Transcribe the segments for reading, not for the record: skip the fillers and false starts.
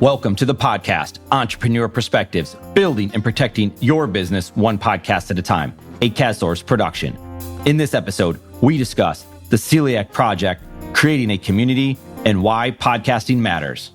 Welcome to the podcast, Entrepreneur Perspectives, building and protecting your business one podcast at a time, a CastSource production. In this episode, we discuss the Celiac Project, creating a community, and why podcasting matters.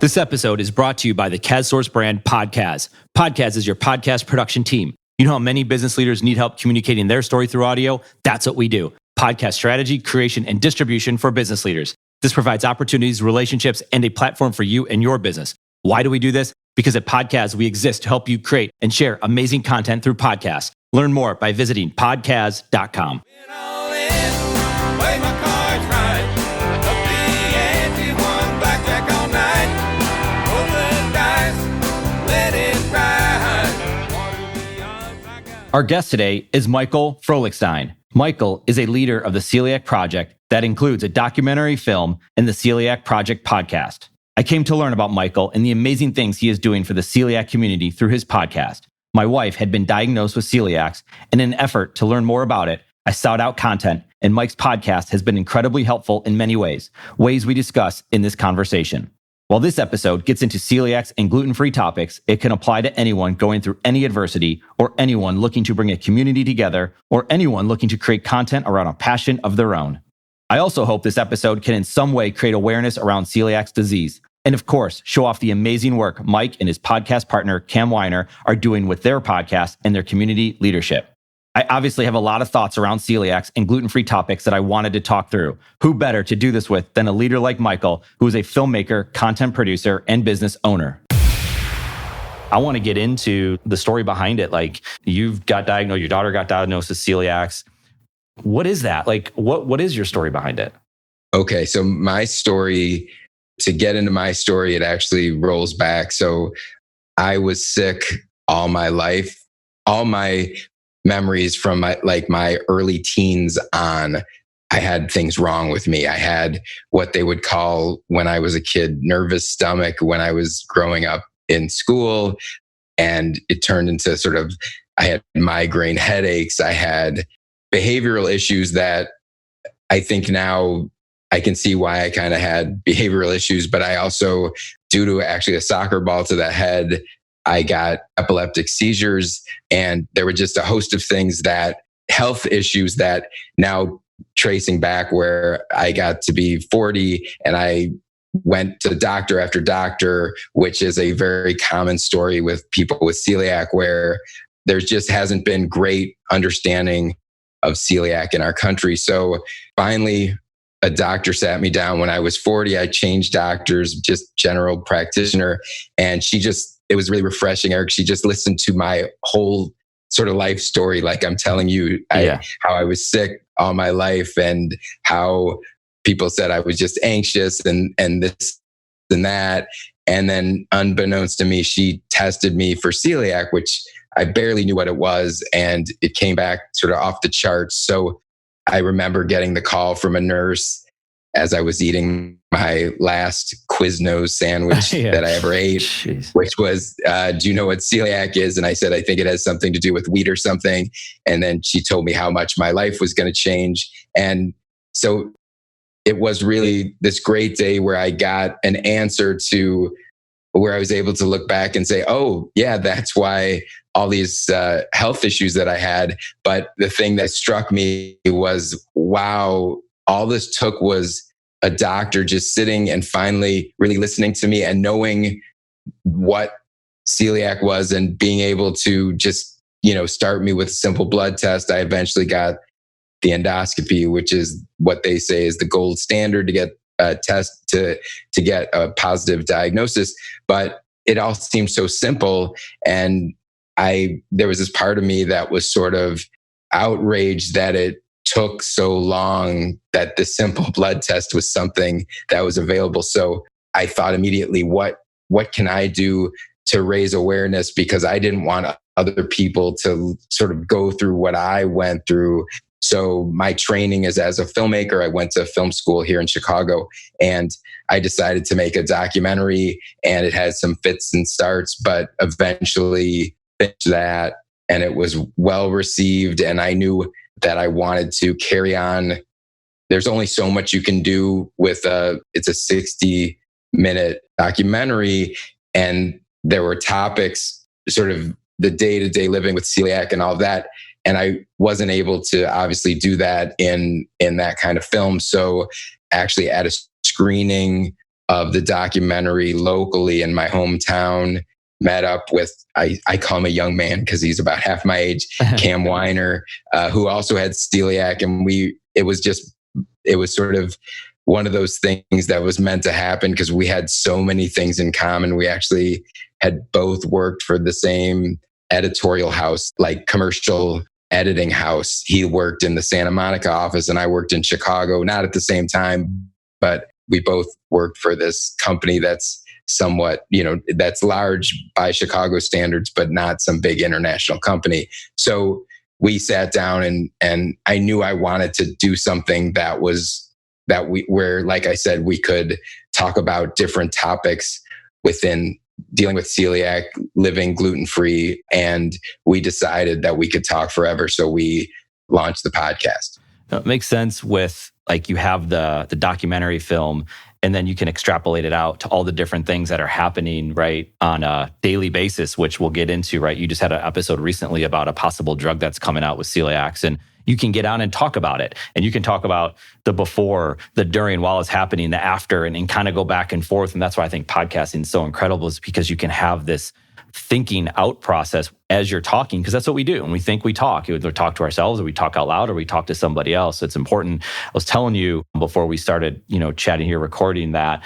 This episode is brought to you by the CastSource brand Podcast. Podcast is your podcast production team. You know how many business leaders need help communicating their story through audio? That's what we do. Podcast strategy, creation, and distribution for business leaders. This provides opportunities, relationships, and a platform for you and your business. Why do we do this? Because at Podcast, we exist to help you create and share amazing content through podcasts. Learn more by visiting podcast.com. Our guest today is Michael Frolichstein. Michael is a leader of the Celiac Project that includes a documentary film and the Celiac Project Podcast. I came to learn about Michael and the amazing things he is doing for the celiac community through his podcast. My wife had been diagnosed with celiacs, and in an effort to learn more about it, I sought out content, and Mike's podcast has been incredibly helpful in many ways we discuss in this conversation. While this episode gets into celiacs and gluten-free topics, it can apply to anyone going through any adversity or anyone looking to bring a community together or anyone looking to create content around a passion of their own. I also hope this episode can in some way create awareness around celiac disease. And of course, show off the amazing work Mike and his podcast partner, Cam Weiner, are doing with their podcast and their community leadership. I obviously have a lot of thoughts around celiacs and gluten-free topics that I wanted to talk through. Who better to do this with than a leader like Michael, who is a filmmaker, content producer, and business owner? I want to get into the story behind it. Like, you've got diagnosed, your daughter got diagnosed with celiacs. What is that? Like, what is your story behind it? Okay, so my story, to get into my story, it actually rolls back. So I was sick all my life. All my memories from my early teens on, I had things wrong with me. I had what they would call, when I was a kid, nervous stomach when I was growing up in school. And it turned into I had migraine headaches. I had behavioral issues that I think now I can see why I kind of had behavioral issues, but I also, due to actually a soccer ball to the head, I got epileptic seizures, and there were just a host of things, health issues that now tracing back where I got to be 40 and I went to doctor after doctor, which is a very common story with people with celiac, where there just hasn't been great understanding of celiac in our country. So finally, a doctor sat me down when I was 40. I changed doctors, just general practitioner, and it was really refreshing, Eric. She just listened to my whole sort of life story, like I'm telling you, how I was sick all my life and how people said I was just anxious and this and that. And then unbeknownst to me, she tested me for celiac, which I barely knew what it was. And it came back sort of off the charts. So I remember getting the call from a nurse as I was eating my last Quiznos sandwich that I ever ate, which was, do you know what celiac is? And I said, I think it has something to do with wheat or something. And then she told me how much my life was going to change. And so it was really this great day where I got an answer to where I was able to look back and say, oh, yeah, that's why all these health issues that I had. But the thing that struck me was, wow, all this took was a doctor just sitting and finally really listening to me and knowing what celiac was and being able to just, start me with a simple blood test. I eventually got the endoscopy, which is what they say is the gold standard to get a test to get a positive diagnosis. But it all seemed so simple. And there was this part of me that was sort of outraged that it took so long, that the simple blood test was something that was available. So I thought immediately, what can I do to raise awareness? Because I didn't want other people to sort of go through what I went through. So my training is as a filmmaker. I went to film school here in Chicago, and I decided to make a documentary, and it had some fits and starts, but eventually finished that, and it was well received. And I knew that I wanted to carry on there's only so much you can do with it's a 60-minute documentary. And there were topics, sort of the day-to-day living with celiac and all of that. And I wasn't able to obviously do that in that kind of film. So actually at a screening of the documentary locally in my hometown, met up with, I call him a young man because he's about half my age, Cam Weiner, who also had celiac. And it was sort of one of those things that was meant to happen because we had so many things in common. We actually had both worked for the same editorial house, like commercial editing house. He worked in the Santa Monica office and I worked in Chicago, not at the same time, but we both worked for this company that's somewhat, that's large by Chicago standards, but not some big international company. So we sat down and I knew I wanted to do something where, like I said, we could talk about different topics within dealing with celiac, living gluten-free. And we decided that we could talk forever. So we launched the podcast. It makes sense with like you have the documentary film and then you can extrapolate it out to all the different things that are happening, right, on a daily basis, which we'll get into, right? You just had an episode recently about a possible drug that's coming out with celiacs, and you can get on and talk about it. And you can talk about the before, the during, while it's happening, the after, and kind of go back and forth. And that's why I think podcasting is so incredible, is because you can have this thinking out process as you're talking, because that's what we do. When we think, we talk. We either talk to ourselves or we talk out loud or we talk to somebody else. It's important. I was telling you before we started, chatting here, recording, that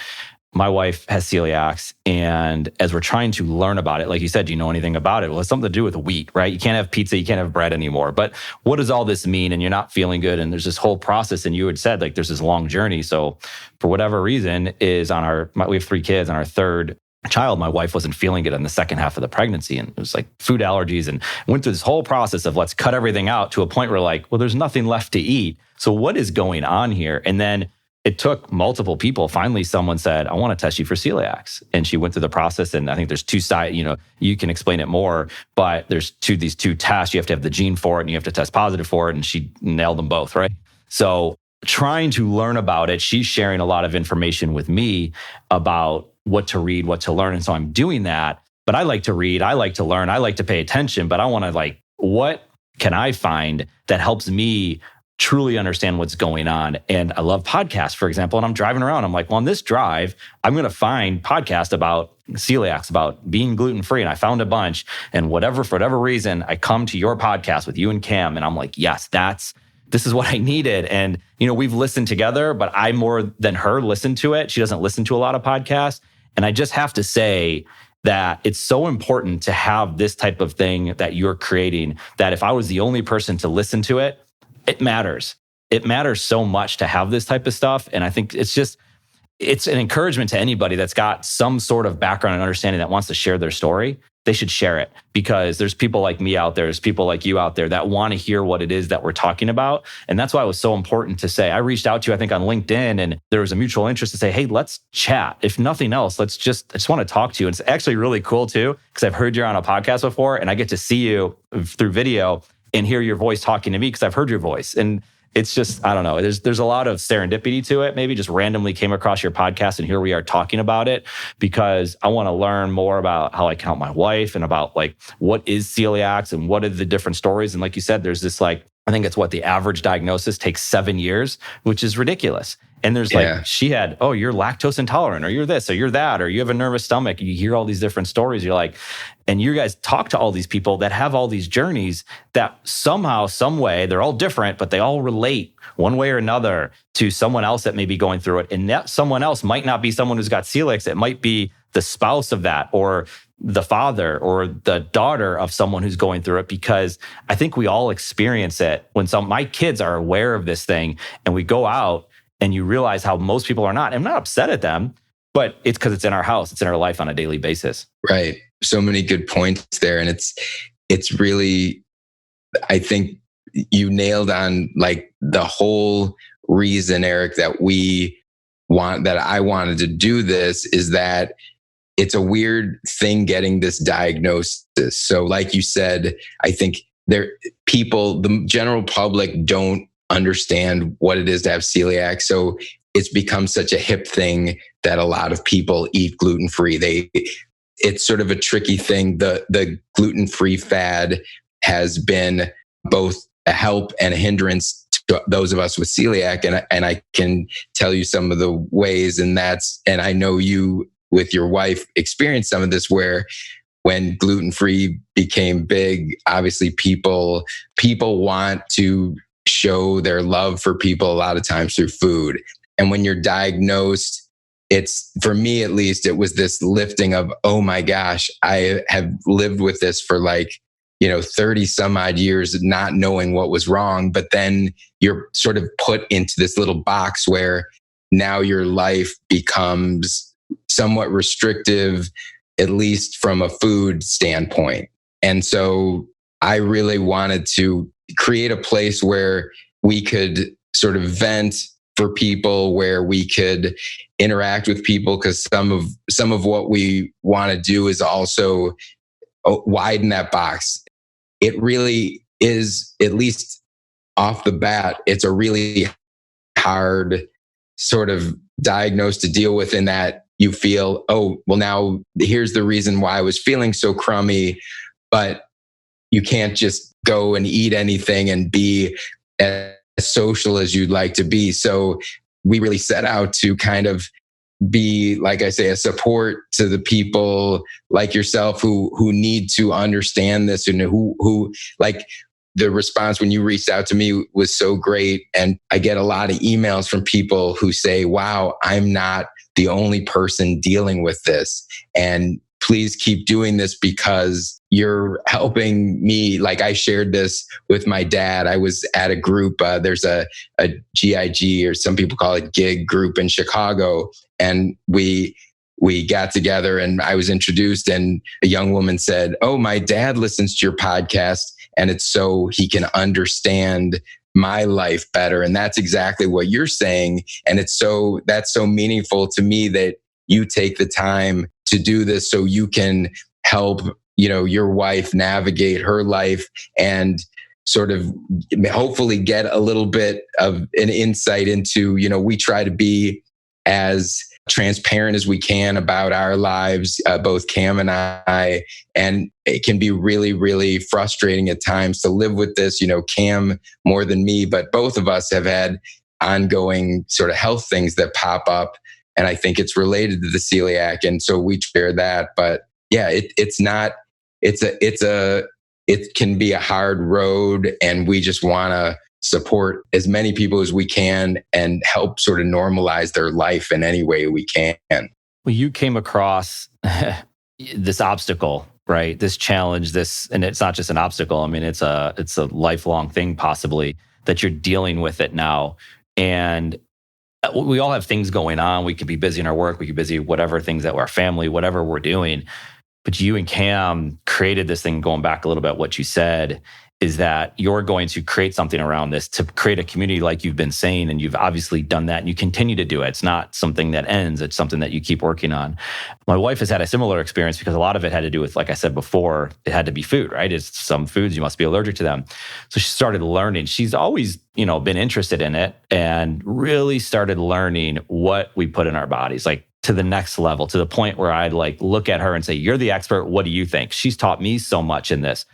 my wife has celiacs. And as we're trying to learn about it, like you said, do you know anything about it? Well, it's something to do with wheat, right? You can't have pizza, you can't have bread anymore. But what does all this mean? And you're not feeling good. And there's this whole process. And you had said, like, there's this long journey. So for whatever reason we have 3 kids, and our third child, my wife wasn't feeling it in the second half of the pregnancy. And it was like food allergies, and went through this whole process of let's cut everything out, to a point where like, well, there's nothing left to eat. So what is going on here? And then it took multiple people. Finally, someone said, I want to test you for celiacs. And she went through the process. And I think there's 2 sides, you can explain it more, but there's these two tests. You have to have the gene for it and you have to test positive for it. And she nailed them both, right? So trying to learn about it, she's sharing a lot of information with me about what to read, what to learn. And so I'm doing that. But I like to read, I like to learn, I like to pay attention, but I want to what can I find that helps me truly understand what's going on? And I love podcasts, for example, and I'm driving around. I'm like, well, on this drive, I'm going to find podcasts about celiacs, about being gluten-free. And I found a bunch, and for whatever reason, I come to your podcast with you and Cam, and I'm like, yes, this is what I needed. And, we've listened together, but I more than her listen to it. She doesn't listen to a lot of podcasts. And I just have to say that it's so important to have this type of thing that you're creating, that if I was the only person to listen to it, it matters. It matters so much to have this type of stuff. And I think it's an encouragement to anybody that's got some sort of background and understanding that wants to share their story. They should share it, because there's people like me out there, there's people like you out there that want to hear what it is that we're talking about. And that's why it was so important to say, I reached out to you, I think on LinkedIn, and there was a mutual interest to say, hey, let's chat. If nothing else, I just want to talk to you. And it's actually really cool too, because I've heard you on a podcast before, and I get to see you through video and hear your voice talking to me, because I've heard your voice. And it's just, I don't know, there's a lot of serendipity to it. Maybe just randomly came across your podcast, and here we are talking about it, because I want to learn more about how I can help my wife, and about what is celiacs and what are the different stories. And like you said, there's this I think it's what the average diagnosis takes 7 years, which is ridiculous. And there's she had, oh, you're lactose intolerant, or you're this, or you're that, or you have a nervous stomach. You hear all these different stories. You're like, and you guys talk to all these people that have all these journeys that somehow, some way, they're all different, but they all relate one way or another to someone else that may be going through it. And that someone else might not be someone who's got celiacs. It might be the spouse of that, or the father or the daughter of someone who's going through it, because I think we all experience it. When my kids are aware of this thing, and we go out, and you realize how most people are not. I'm not upset at them, but it's because it's in our house. It's in our life on a daily basis. Right. So many good points there. And it's really, I think you nailed on the whole reason, Eric, that I wanted to do this, is that it's a weird thing getting this diagnosis. So like you said, I think the general public don't understand what it is to have celiac. So it's become such a hip thing that a lot of people eat gluten-free. It's sort of a tricky thing. The gluten-free fad has been both a help and a hindrance to those of us with celiac. And I can tell you some of the ways, and I know you with your wife experienced some of this, where when gluten-free became big, obviously people want to show their love for people a lot of times through food. And when you're diagnosed, it's, for me at least, it was this lifting of, oh my gosh, I have lived with this for 30 some odd years, not knowing what was wrong. But then you're sort of put into this little box where now your life becomes somewhat restrictive, at least from a food standpoint. And so I really wanted to create a place where we could sort of vent for people, where we could interact with people, because some of what we want to do is also widen that box. It really is, at least off the bat, it's a really hard sort of diagnose to deal with, in that you feel, oh, well, now here's the reason why I was feeling so crummy, but you can't just go and eat anything and be as social as you'd like to be. So we really set out to kind of be, like I say, a support to the people like yourself who need to understand this, and who like, the response when you reached out to me was so great. And I get a lot of emails from people who say, wow, I'm not the only person dealing with this. And please keep doing this because you're helping me. Like, I shared this with my dad. I was at a group. There's a GIG, or some people call it gig group in Chicago. And we got together and I was introduced, and a young woman said, oh, my dad listens to your podcast, and it's so he can understand my life better. And that's exactly what you're saying. And that's so meaningful to me that you take the time to do this so you can help, your wife navigate her life, and sort of hopefully get a little bit of an insight into, we try to be as transparent as we can about our lives, both Cam and I, and it can be really, really frustrating at times to live with this, Cam more than me, but both of us have had ongoing sort of health things that pop up. And I think it's related to the celiac. And so we share that, but yeah, it can be a hard road, and we just want to support as many people as we can and help sort of normalize their life in any way we can. Well, you came across this obstacle, right? This challenge, and it's not just an obstacle. I mean, it's a lifelong thing possibly that you're dealing with it now. And we all have things going on. We could be busy in our work. We could be busy whatever things that our family, whatever we're doing. But you and Cam created this thing, going back a little bit, what you said is that you're going to create something around this to create a community like you've been saying, and you've obviously done that and you continue to do it. It's not something that ends. It's something that you keep working on. My wife has had a similar experience because a lot of it had to do with, like I said before, it had to be food, right? It's some foods, you must be allergic to them. So she started learning. She's always, been interested in it, and really started learning what we put in our bodies, like to the next level, to the point where I'd look at her and say, you're the expert. What do you think? She's taught me so much in this.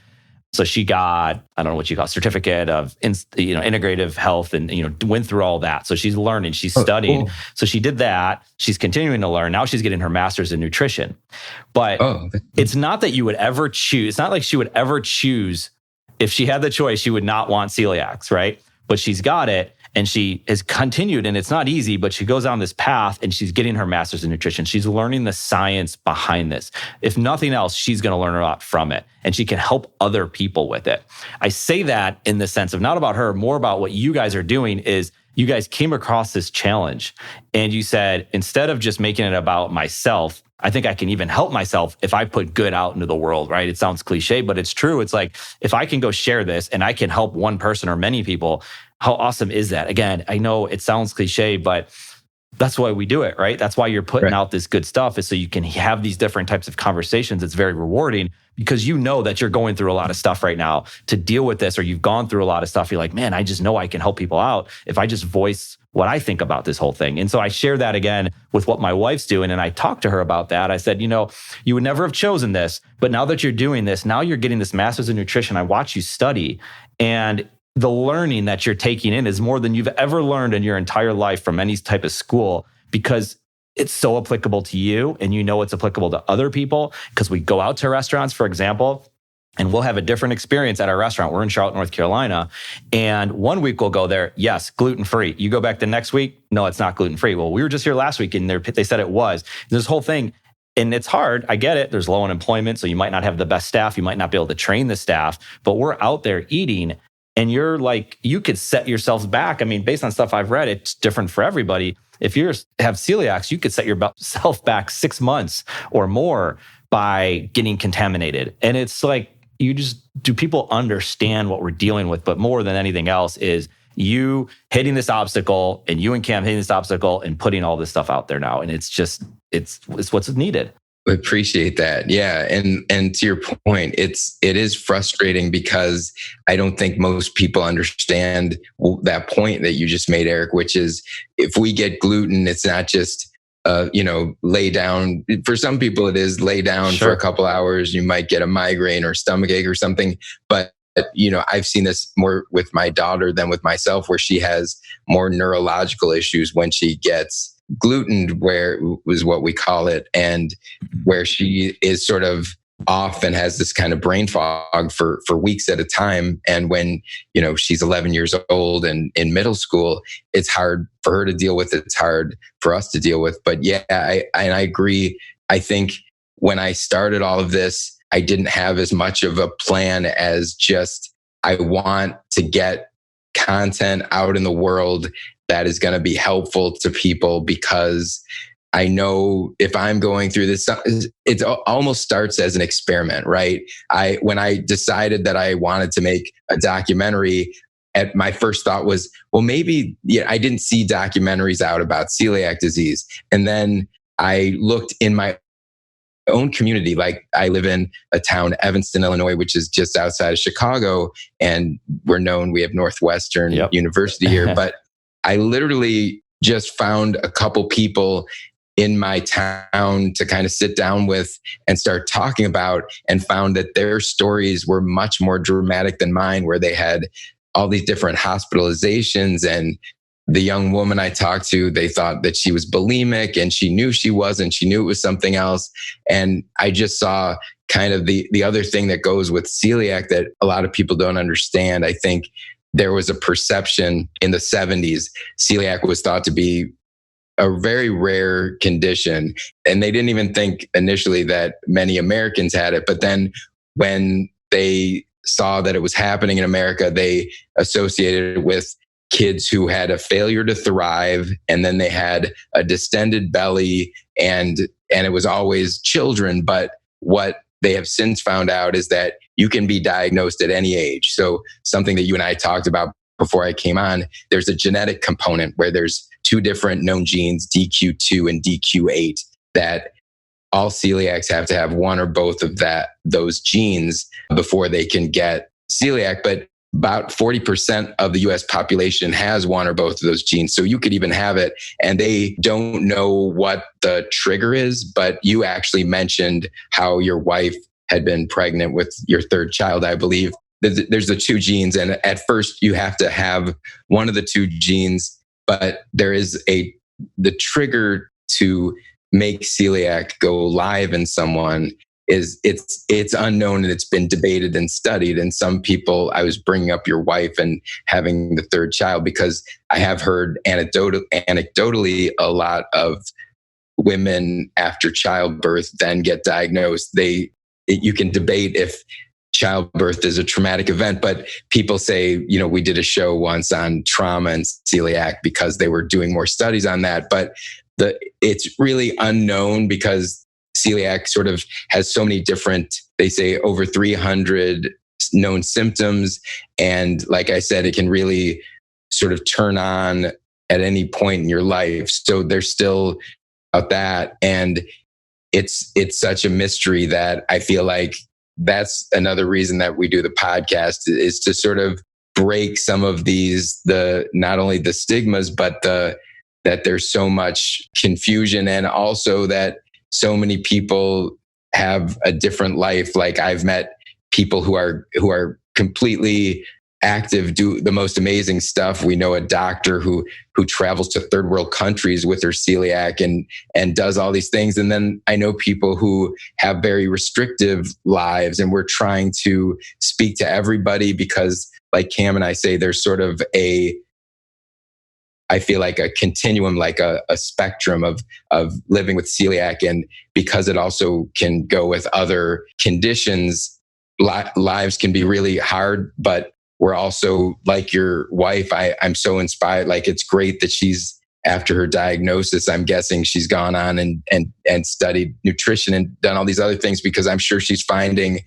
So she got, I don't know what you call, certificate of integrative health, and went through all that. So she's learning, she's studying. Cool. So she did that. She's continuing to learn. Now she's getting her master's in nutrition. But it's not that you would ever choose. It's not like she would ever choose. If she had the choice, she would not want celiacs, right? But she's got it. And she has continued, and it's not easy, but she goes on this path and she's getting her master's in nutrition. She's learning the science behind this. If nothing else, she's going to learn a lot from it, and she can help other people with it. I say that in the sense of not about her, more about what you guys are doing is you guys came across this challenge and you said, instead of just making it about myself, I think I can even help myself if I put good out into the world, right? It sounds cliche, but it's true. It's like, if I can go share this and I can help one person or many people, how awesome is that? Again, I know it sounds cliche, but that's why we do it, right? That's why you're putting Right. out this good stuff, is so you can have these different types of conversations. It's very rewarding because you know that you're going through a lot of stuff right now to deal with this, or you've gone through a lot of stuff. You're like, man, I just know I can help people out if I just voice what I think about this whole thing. And so I share that again with what my wife's doing. And I talked to her about that. I said, you would never have chosen this, but now that you're doing this, now you're getting this master's in nutrition. I watch you study, and the learning that you're taking in is more than you've ever learned in your entire life from any type of school, because it's so applicable to you, and it's applicable to other people. Because we go out to restaurants, for example, and we'll have a different experience at our restaurant. We're in Charlotte, North Carolina. And one week we'll go there, yes, gluten-free. You go back the next week, no, it's not gluten-free. Well, we were just here last week and they said it was. This whole thing, and it's hard. I get it. There's low unemployment, so you might not have the best staff. You might not be able to train the staff, but we're out there eating, and you're like, you could set yourselves back. I mean, based on stuff I've read, it's different for everybody. If you have celiacs, you could set yourself back 6 months or more by getting contaminated. And it's like, do people understand what we're dealing with? But more than anything else is you hitting this obstacle, and you and Cam hitting this obstacle and putting all this stuff out there now. And it's what's needed. I appreciate that. Yeah. And to your point, it is frustrating because I don't think most people understand that point that you just made, Eric, which is if we get gluten, it's not just, lay down. For some people, it is lay down Sure. for a couple hours. You might get a migraine or stomach ache or something. But, I've seen this more with my daughter than with myself, where she has more neurological issues when she gets gluten, where was what we call it, and where she is sort of off and has this kind of brain fog for weeks at a time. And when, she's 11 years old and in middle school, it's hard for her to deal with. It's hard for us to deal with. But yeah, I agree. I think when I started all of this, I didn't have as much of a plan as just, I want to get content out in the world that is going to be helpful to people, because I know if I'm going through this, it almost starts as an experiment, right? When I decided that I wanted to make a documentary, my first thought was, well, maybe I didn't see documentaries out about celiac disease. And then I looked in my own community. Like, I live in a town, Evanston, Illinois, which is just outside of Chicago. And we have Northwestern University here. But I literally just found a couple people in my town to kind of sit down with and start talking about, and found that their stories were much more dramatic than mine, where they had all these different hospitalizations. And the young woman I talked to, they thought that she was bulimic, and she knew she wasn't. She knew it was something else. And I just saw kind of the other thing that goes with celiac that a lot of people don't understand. I think there was a perception in the 70s, celiac was thought to be a very rare condition. And they didn't even think initially that many Americans had it. But then when they saw that it was happening in America, they associated it with kids who had a failure to thrive, and then they had a distended belly, and it was always children. But what they have since found out is that you can be diagnosed at any age. So something that you and I talked about before I came on, there's a genetic component where there's two different known genes, DQ2 and DQ8, that all celiacs have to have one or both of those genes before they can get celiac. But about 40% of the US population has one or both of those genes. So you could even have it, and they don't know what the trigger is. But you actually mentioned how your wife had been pregnant with your third child, I believe. There's the two genes, and at first you have to have one of the two genes, but there is the trigger to make celiac go live in someone it's unknown, and it's been debated and studied. And some people, I was bringing up your wife and having the third child, because I have heard anecdotally a lot of women after childbirth then get diagnosed. You can debate if childbirth is a traumatic event, but people say, we did a show once on trauma and celiac because they were doing more studies on that. But it's really unknown, because celiac sort of has so many different, they say over 300 known symptoms. And like I said, it can really sort of turn on at any point in your life. So there's still about that. And it's such a mystery that I feel like that's another reason that we do the podcast, is to sort of break some of these, not only the stigmas, but that there's so much confusion, and also that so many people have a different life. Like I've met people who are completely active, do the most amazing stuff. We know a doctor who travels to third world countries with her celiac and does all these things. And then I know people who have very restrictive lives, and we're trying to speak to everybody because, like Cam and I say, there's sort of I feel like a continuum, like a spectrum of living with celiac. And because it also can go with other conditions, lives can be really hard, but we're also, like your wife, I'm so inspired. Like, it's great that she's, after her diagnosis, I'm guessing she's gone on and studied nutrition and done all these other things, because I'm sure she's finding,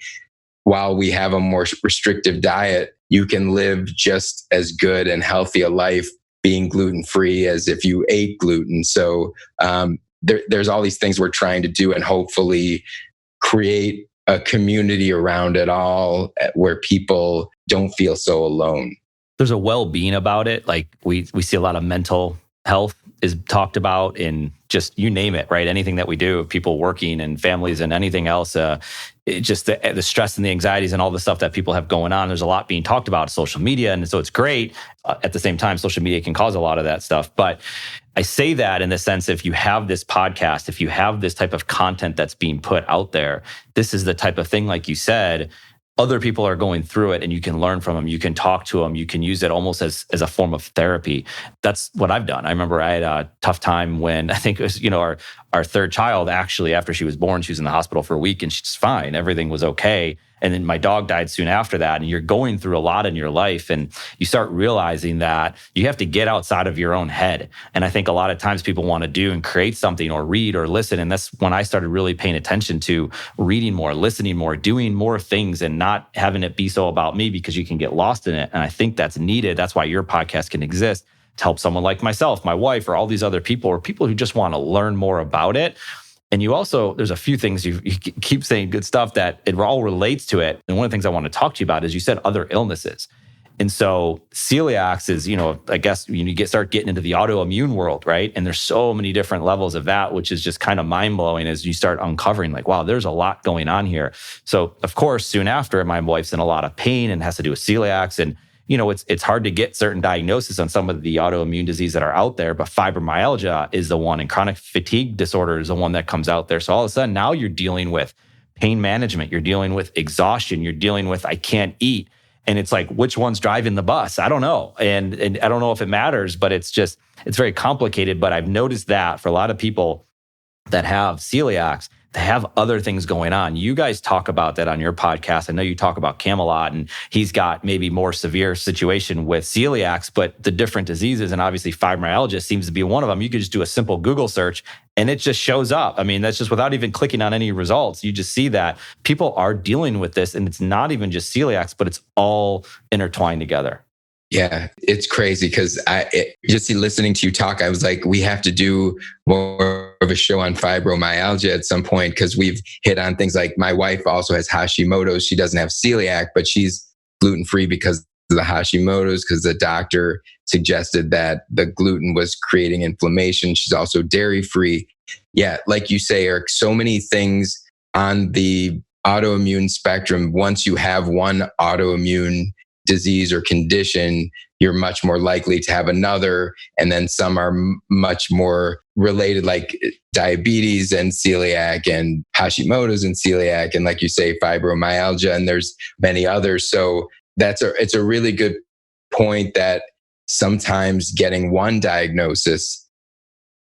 while we have a more restrictive diet, you can live just as good and healthy a life being gluten-free as if you ate gluten. So there's all these things we're trying to do, and hopefully create a community around it all where people don't feel so alone. There's a well-being about it. Like we see a lot of mental health is talked about in just, you name it, right? Anything that we do, people working and families and anything else, just the stress and the anxieties and all the stuff that people have going on. There's a lot being talked about on social media. And so it's great. At the same time, social media can cause a lot of that stuff. But I say that in the sense, if you have this podcast, if you have this type of content that's being put out there, this is the type of thing, like you said, other people are going through it and you can learn from them. You can talk to them. You can use it almost as a form of therapy. That's what I've done. I remember I had a tough time when, I think it was, our third child, actually, after she was born, she was in the hospital for a week and she's fine. Everything was okay. And then my dog died soon after that. And you're going through a lot in your life. And you start realizing that you have to get outside of your own head. And I think a lot of times people want to do and create something or read or listen. And that's when I started really paying attention to reading more, listening more, doing more things, and not having it be so about me, because you can get lost in it. And I think that's needed. That's why your podcast can exist, to help someone like myself, my wife, or all these other people, or people who just want to learn more about it. And you also, there's a few things you keep saying good stuff that it all relates to it. And one of the things I want to talk to you about is, you said other illnesses. And so celiacs is, I guess you start getting into the autoimmune world, right? And there's so many different levels of that, which is just kind of mind-blowing as you start uncovering, like, wow, there's a lot going on here. So of course, soon after, my wife's in a lot of pain and has to do with celiacs. And it's hard to get certain diagnosis on some of the autoimmune disease that are out there, but fibromyalgia is the one, and chronic fatigue disorder is the one that comes out there. So all of a sudden, now you're dealing with pain management, you're dealing with exhaustion, you're dealing with, I can't eat. And it's like, which one's driving the bus? I don't know. And I don't know if it matters, but it's very complicated. But I've noticed that for a lot of people that have celiacs, they have other things going on. You guys talk about that on your podcast. I know you talk about Camelot, and he's got maybe more severe situation with celiacs, but the different diseases, and obviously fibromyalgia seems to be one of them. You could just do a simple Google search and it just shows up. I mean, that's just without even clicking on any results. You just see that people are dealing with this, and it's not even just celiacs, but it's all intertwined together. Yeah, it's crazy because just listening to you talk, I was like, we have to do more of a show on fibromyalgia at some point, because we've hit on things like, my wife also has Hashimoto's. She doesn't have celiac, but she's gluten-free because of the Hashimoto's, because the doctor suggested that the gluten was creating inflammation. She's also dairy-free. Yeah, like you say, Eric, so many things on the autoimmune spectrum. Once you have one autoimmune disease or condition, you're much more likely to have another. And then some are much more related, like diabetes and celiac, and Hashimoto's and celiac, and like you say, fibromyalgia, and there's many others. So it's a really good point that sometimes getting one diagnosis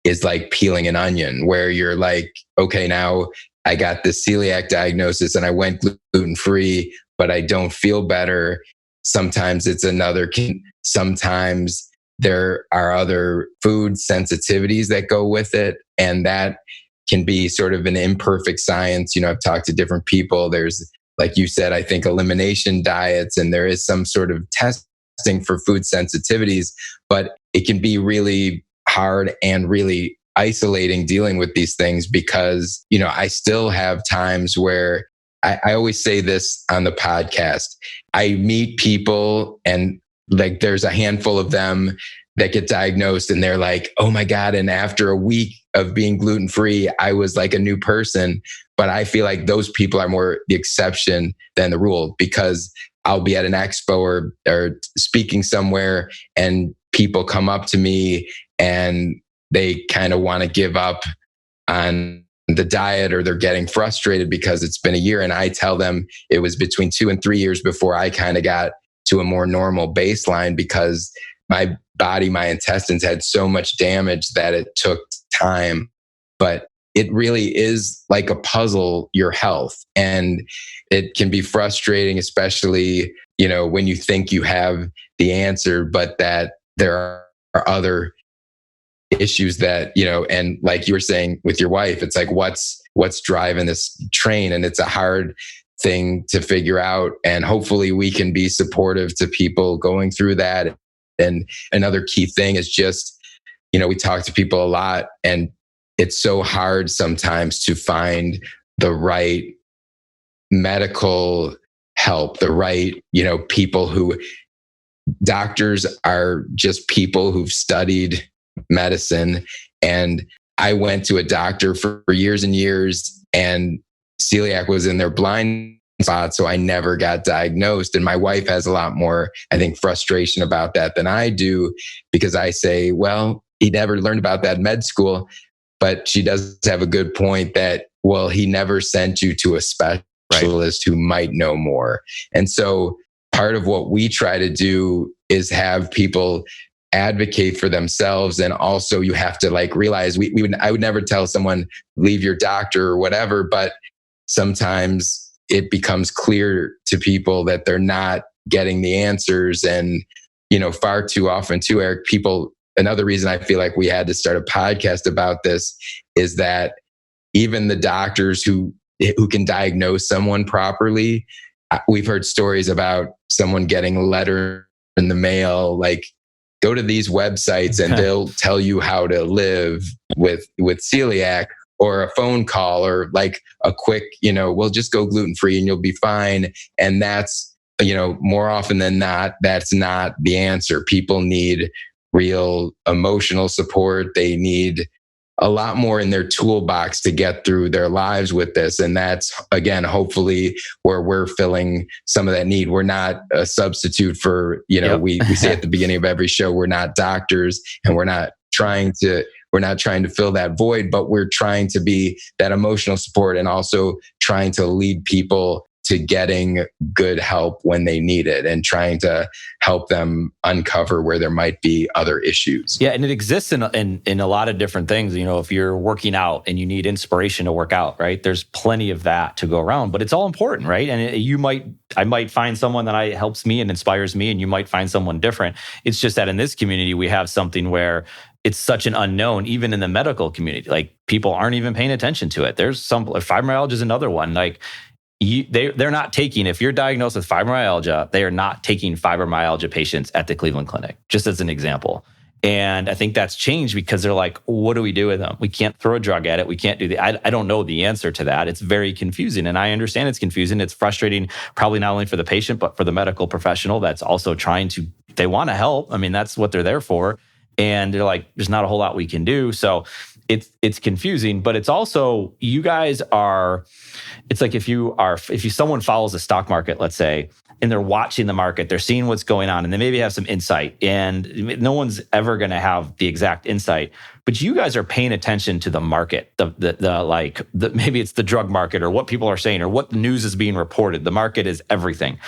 is like peeling an onion, where you're like, okay, now I got this celiac diagnosis and I went gluten-free, but I don't feel better. Sometimes it's another, sometimes there are other food sensitivities that go with it. And that can be sort of an imperfect science. I've talked to different people. There's, like you said, I think elimination diets, and there is some sort of testing for food sensitivities. But it can be really hard and really isolating dealing with these things because, I still have times where I always say this on the podcast. I meet people and like there's a handful of them that get diagnosed and they're like, oh my God. And after a week of being gluten-free, I was like a new person. But I feel like those people are more the exception than the rule because I'll be at an expo or speaking somewhere and people come up to me and they kind of want to give up on the diet or they're getting frustrated because it's been a year. And I tell them it was between 2 and 3 years before I kind of got to a more normal baseline because my body, my intestines had so much damage that it took time. But it really is like a puzzle, your health. And it can be frustrating, especially, when you think you have the answer, but that there are other issues that, and like you were saying with your wife, it's like, what's driving this train? And it's a hard thing to figure out. And hopefully we can be supportive to people going through that. And another key thing is just, we talk to people a lot and it's so hard sometimes to find the right medical help, the right, people who doctors are just people who've studied medicine. And I went to a doctor for years and years and celiac was in their blind spot. So I never got diagnosed. And my wife has a lot more, I think, frustration about that than I do because I say, well, he never learned about that in med school. But she does have a good point that, well, he never sent you to a specialist who might know more. And so part of what we try to do is have people advocate for themselves. And also you have to realize I would never tell someone, leave your doctor or whatever, but sometimes it becomes clear to people that they're not getting the answers. And, far too often too, Eric, another reason I feel like we had to start a podcast about this is that even the doctors who can diagnose someone properly, we've heard stories about someone getting a letter in the mail, like go to these websites and they'll tell you how to live with celiac, or a phone call or like a quick, we'll just go gluten-free and you'll be fine. And that's, more often than not, that's not the answer. People need real emotional support. They need a lot more in their toolbox to get through their lives with this. And that's, again, hopefully where we're filling some of that need. We're not a substitute for, we say at the beginning of every show, we're not doctors and we're not trying to fill that void, but we're trying to be that emotional support and also trying to lead people to getting good help when they need it and trying to help them uncover where there might be other issues. Yeah, and it exists in a lot of different things. If you're working out and you need inspiration to work out, right? There's plenty of that to go around, but it's all important, right? And I might find someone that helps me and inspires me, and you might find someone different. It's just that in this community, we have something where it's such an unknown, even in the medical community. Like people aren't even paying attention to it. There's fibromyalgia is another one. They're not taking, if you're diagnosed with fibromyalgia, they are not taking fibromyalgia patients at the Cleveland Clinic, just as an example. And I think that's changed because they're like, what do we do with them? We can't throw a drug at it. We can't do I don't know the answer to that. It's very confusing. And I understand it's confusing. It's frustrating, probably not only for the patient, but for the medical professional that's also they want to help. I mean, that's what they're there for. And they're like, there's not a whole lot we can do. So it's confusing, but it's also, you guys are, it's like if someone follows the stock market, let's say, and they're watching the market, they're seeing what's going on, and they maybe have some insight, and no one's ever going to have the exact insight, but you guys are paying attention to the market, maybe it's the drug market or what people are saying or what the news is being reported. The market is everything.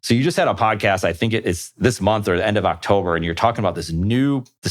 So you just had a podcast, I think it is this month or the end of October, and you're talking about this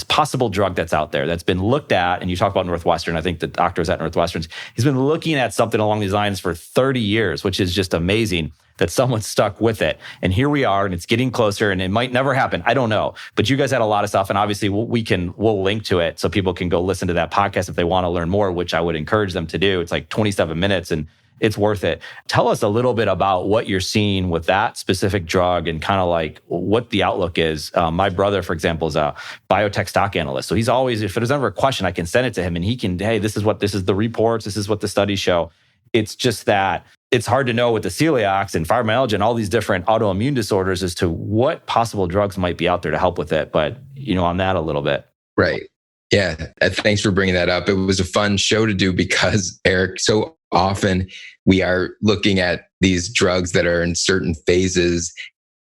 possible drug that's out there that's been looked at, and you talk about Northwestern. I think the doctor was at Northwestern. He's been looking at something along these lines for 30 years, which is just amazing that someone's stuck with it. And here we are, and it's getting closer, and it might never happen. I don't know. But you guys had a lot of stuff, and obviously we'll link to it so people can go listen to that podcast if they want to learn more, which I would encourage them to do. It's like 27 minutes, and it's worth it. Tell us a little bit about what you're seeing with that specific drug and kind of like what the outlook is. My brother, for example, is a biotech stock analyst. So he's always, if there's ever a question, I can send it to him and he can, hey, this is the reports, this is what the studies show. It's just that it's hard to know with the celiacs and fibromyalgia and all these different autoimmune disorders as to what possible drugs might be out there to help with it. But, on that a little bit. Right. Yeah. Thanks for bringing that up. It was a fun show to do because, Eric, so often we are looking at these drugs that are in certain phases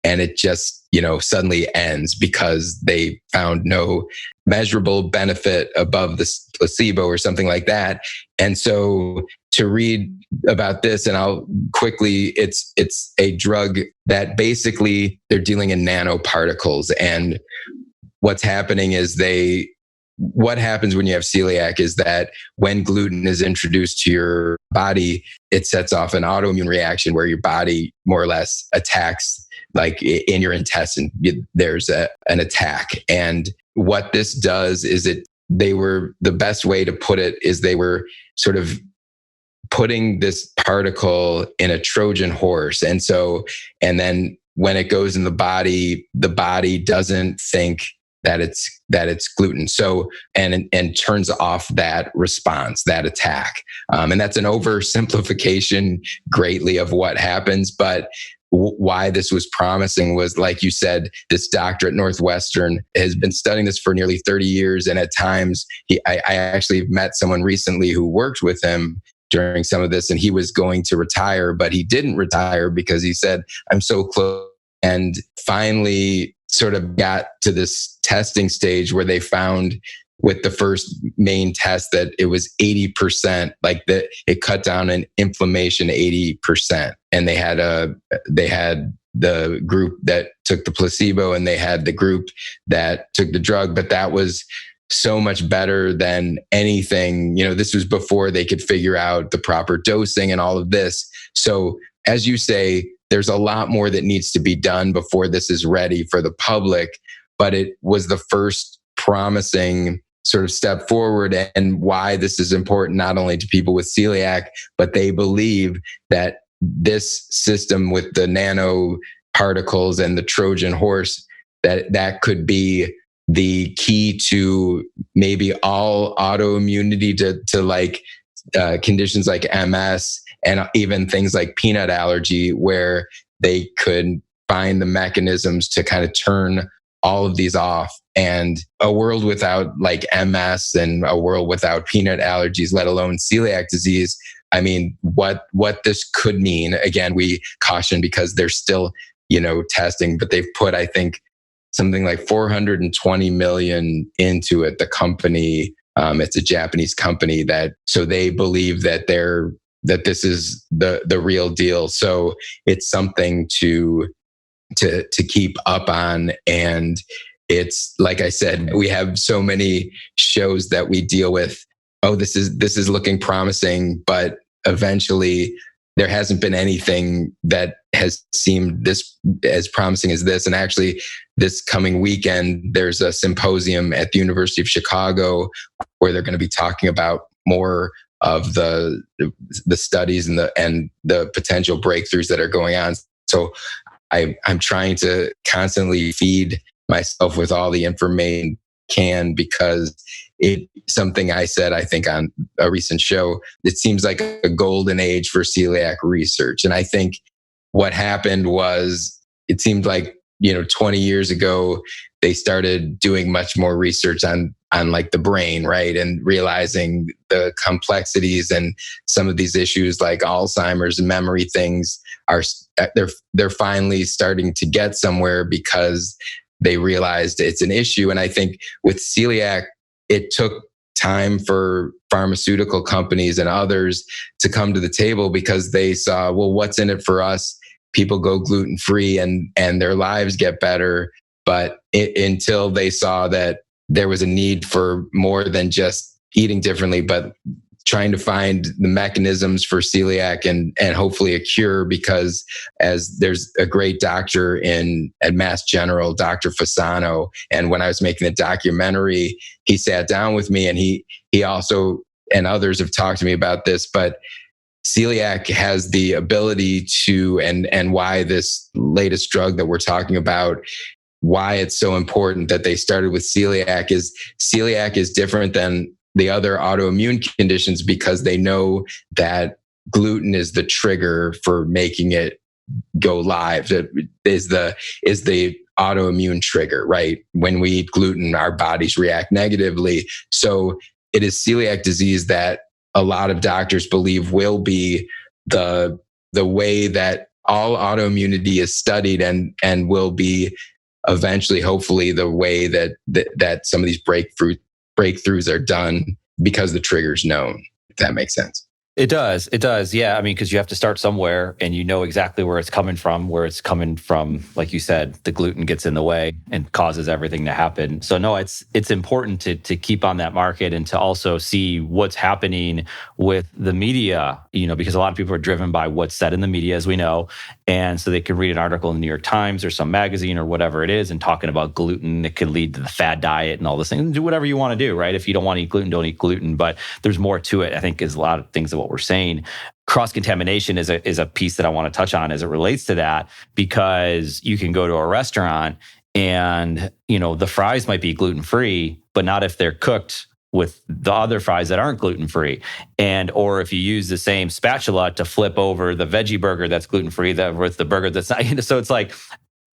and it just, suddenly ends because they found no measurable benefit above the placebo or something like that. And so to read about this, and I'll quickly, it's a drug that basically they're dealing in nanoparticles. And what's happening is what happens when you have celiac is that when gluten is introduced to your body, it sets off an autoimmune reaction where your body more or less attacks, like in your intestine, there's an attack. And what this does is the best way to put it is they were sort of putting this particle in a Trojan horse. And then when it goes in the body doesn't think that it's gluten. So, and turns off that response, that attack. And that's an oversimplification greatly of what happens. But why this was promising was, like you said, this doctor at Northwestern has been studying this for nearly 30 years. And at times I actually met someone recently who worked with him during some of this, and he was going to retire, but he didn't retire because he said, I'm so close. And finally sort of got to this testing stage where they found with the first main test that it was 80%, like that it cut down in inflammation 80%. And they had the group that took the placebo and they had the group that took the drug, but that was so much better than anything. This was before they could figure out the proper dosing and all of this. So as you say, there's a lot more that needs to be done before this is ready for the public, but it was the first promising sort of step forward, and why this is important not only to people with celiac, but they believe that this system with the nanoparticles and the Trojan horse, that could be the key to maybe all autoimmunity to like conditions like MS and even things like peanut allergy, where they could find the mechanisms to kind of turn all of these off. And a world without like MS and a world without peanut allergies, let alone celiac disease. I mean, what this could mean, again, we caution because they're still, testing, but they've put, I think, something like 420 million into it. The company, it's a Japanese company so they believe that this is the real deal. So it's something to keep up on. And it's, like I said, we have so many shows that we deal with. Oh, this is looking promising, but eventually there hasn't been anything that has seemed this as promising as this. And actually, this coming weekend, there's a symposium at the University of Chicago where they're going to be talking about more of the studies and the potential breakthroughs that are going on. So I'm trying to constantly feed myself with all the information I can, because something I said, I think on a recent show, it seems like a golden age for celiac research. And I think what happened was, it seemed like, 20 years ago, they started doing much more research on like the brain, right? And realizing the complexities and some of these issues like Alzheimer's and memory things they're finally starting to get somewhere because they realized it's an issue. And I think with celiac, it took time for pharmaceutical companies and others to come to the table because they saw, well, what's in it for us? People go gluten-free and their lives get better. But until they saw that there was a need for more than just eating differently, but trying to find the mechanisms for celiac and hopefully a cure, because as there's a great doctor at Mass General, Dr. Fasano. And when I was making the documentary, he sat down with me and he also, and others have talked to me about this, but celiac has the ability to, and why this latest drug that we're talking about, why it's so important that they started with celiac is different than the other autoimmune conditions because they know that gluten is the trigger for making it go live. It is the autoimmune trigger, right? When we eat gluten, our bodies react negatively. So it is celiac disease that a lot of doctors believe will be the way that all autoimmunity is studied and will be eventually, hopefully, the way that some of these breakthroughs are done because the trigger's known, if that makes sense. It does. It does. Yeah. I mean, because you have to start somewhere and you know exactly where it's coming from, like you said, the gluten gets in the way and causes everything to happen. So no, it's important to keep on that market and to also see what's happening with the media, because a lot of people are driven by what's said in the media, as we know. And so they can read an article in the New York Times or some magazine or whatever it is and talking about gluten that could lead to the fad diet and all this thing. Do whatever you want to do, right? If you don't want to eat gluten, don't eat gluten. But there's more to it, I think, is a lot of things that what we're saying. Cross-contamination is a piece that I want to touch on as it relates to that, because you can go to a restaurant and, the fries might be gluten-free, but not if they're cooked with the other fries that aren't gluten-free. Or if you use the same spatula to flip over the veggie burger that's gluten-free with the burger that's not. So it's like,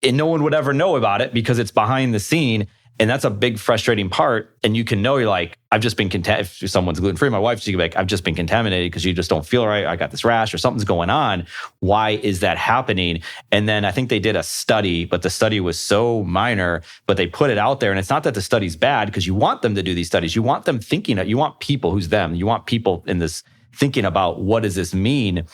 and no one would ever know about it because it's behind the scene. And that's a big frustrating part. And you can know, you're like, I've just been if someone's gluten-free, my wife, she'd be like, I've just been contaminated because you just don't feel right. I got this rash or something's going on. Why is that happening? And then I think they did a study, but the study was so minor, but they put it out there. And it's not that the study's bad, because you want them to do these studies. You want them thinking, you want people who's them. You want people in this thinking about, what does this mean?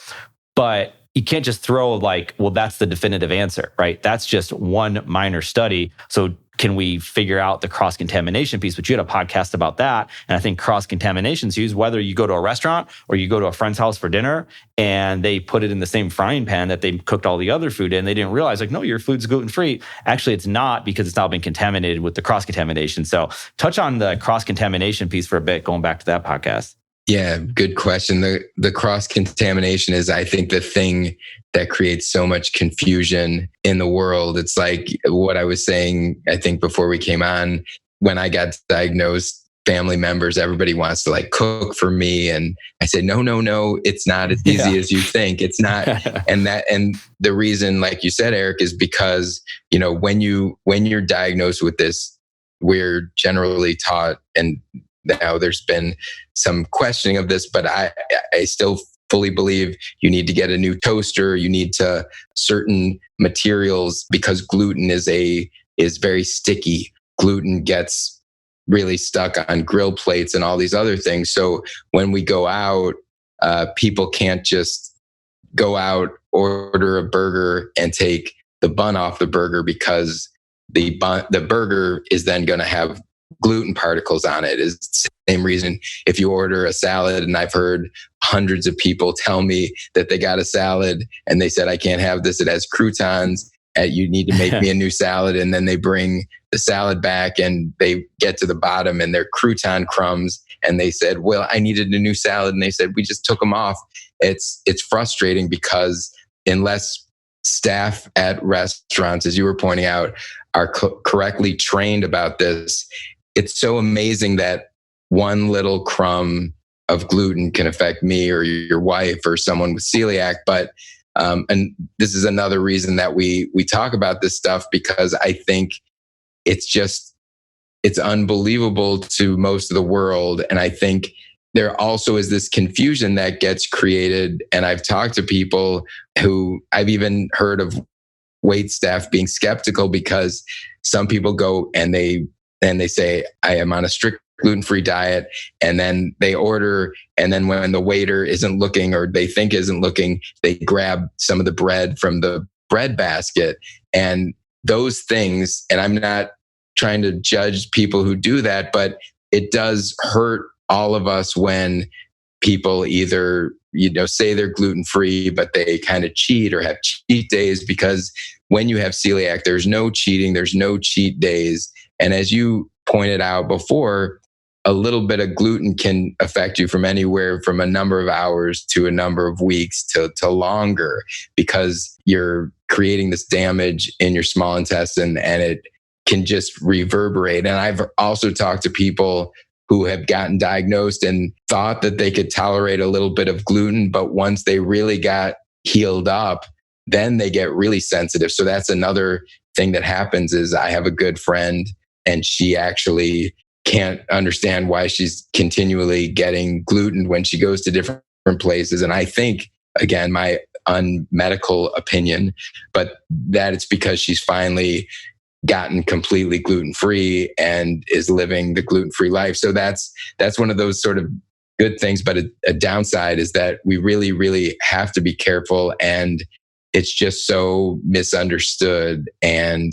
But you can't just throw well, that's the definitive answer, right? That's just one minor study. So can we figure out the cross-contamination piece? But you had a podcast about that. And I think cross-contamination is used whether you go to a restaurant or you go to a friend's house for dinner and they put it in the same frying pan that they cooked all the other food in. They didn't realize, no, your food's gluten-free. Actually, it's not, because it's now been contaminated with the cross-contamination. So touch on the cross-contamination piece for a bit, going back to that podcast. Yeah, good question. The cross-contamination is, I think, the thing that creates so much confusion in the world. It's like what I was saying, I think, before we came on. When I got diagnosed, family members, everybody wants to cook for me. And I said, no, it's not as easy as you think. It's not. and the reason, like you said, Eric, is because, when you're diagnosed with this, we're generally taught, and now there's been some questioning of this, but I still fully believe you need to get a new toaster. You need certain materials, because gluten is very sticky. Gluten gets really stuck on grill plates and all these other things. So when we go out, people can't just go out, order a burger and take the bun off the burger, because the burger is then going to have gluten particles on it. Is the same reason if you order a salad, and I've heard hundreds of people tell me that they got a salad and they said, I can't have this, it has croutons, you need to make me a new salad. And then they bring the salad back and they get to the bottom and they're crouton crumbs, and they said, well, I needed a new salad, and they said, we just took them off. It's frustrating, because unless staff at restaurants, as you were pointing out, are correctly trained about this, it's so amazing that one little crumb of gluten can affect me or your wife or someone with celiac. But and this is another reason that we talk about this stuff, because I think it's unbelievable to most of the world. And I think there also is this confusion that gets created. And I've talked to people who, I've even heard of wait staff being skeptical, because some people go and they say, I am on a strict gluten-free diet, and then they order, and then when the waiter isn't looking, or they think isn't looking, they grab some of the bread from the bread basket. And those things, and I'm not trying to judge people who do that, but it does hurt all of us when people either say they're gluten-free, but they kind of cheat or have cheat days, because when you have celiac, there's no cheating, there's no cheat days. And as you pointed out before, a little bit of gluten can affect you from anywhere from a number of hours to a number of weeks to longer, because you're creating this damage in your small intestine and it can just reverberate. And I've also talked to people who have gotten diagnosed and thought that they could tolerate a little bit of gluten, but once they really got healed up, then they get really sensitive. So that's another thing that happens. Is I have a good friend and she actually can't understand why she's continually getting gluten when she goes to different places. And I think, again, my unmedical opinion, but that it's because she's finally gotten completely gluten-free and is living the gluten-free life. So that's one of those sort of good things. But a downside is that we really, really have to be careful, and it's just so misunderstood. And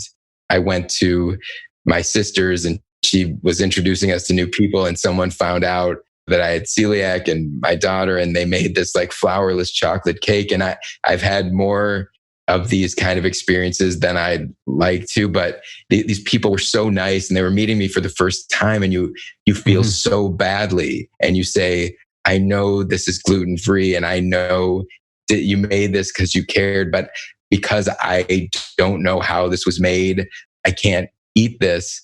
I went to my sister's and she was introducing us to new people, and someone found out that I had celiac, and my daughter, and they made this like flourless chocolate cake. And I've had more of these kind of experiences than I'd like to, but these people were so nice, and they were meeting me for the first time, and you feel so badly, and you say, I know this is gluten-free, and I know that you made this because you cared, but because I don't know how this was made, I can't eat this.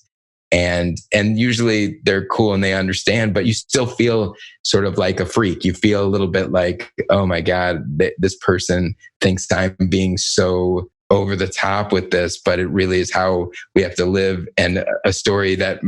And usually they're cool and they understand, but you still feel sort of like a freak. You feel a little bit like, oh my God, this person thinks I'm being so over the top with this, but it really is how we have to live. And a story that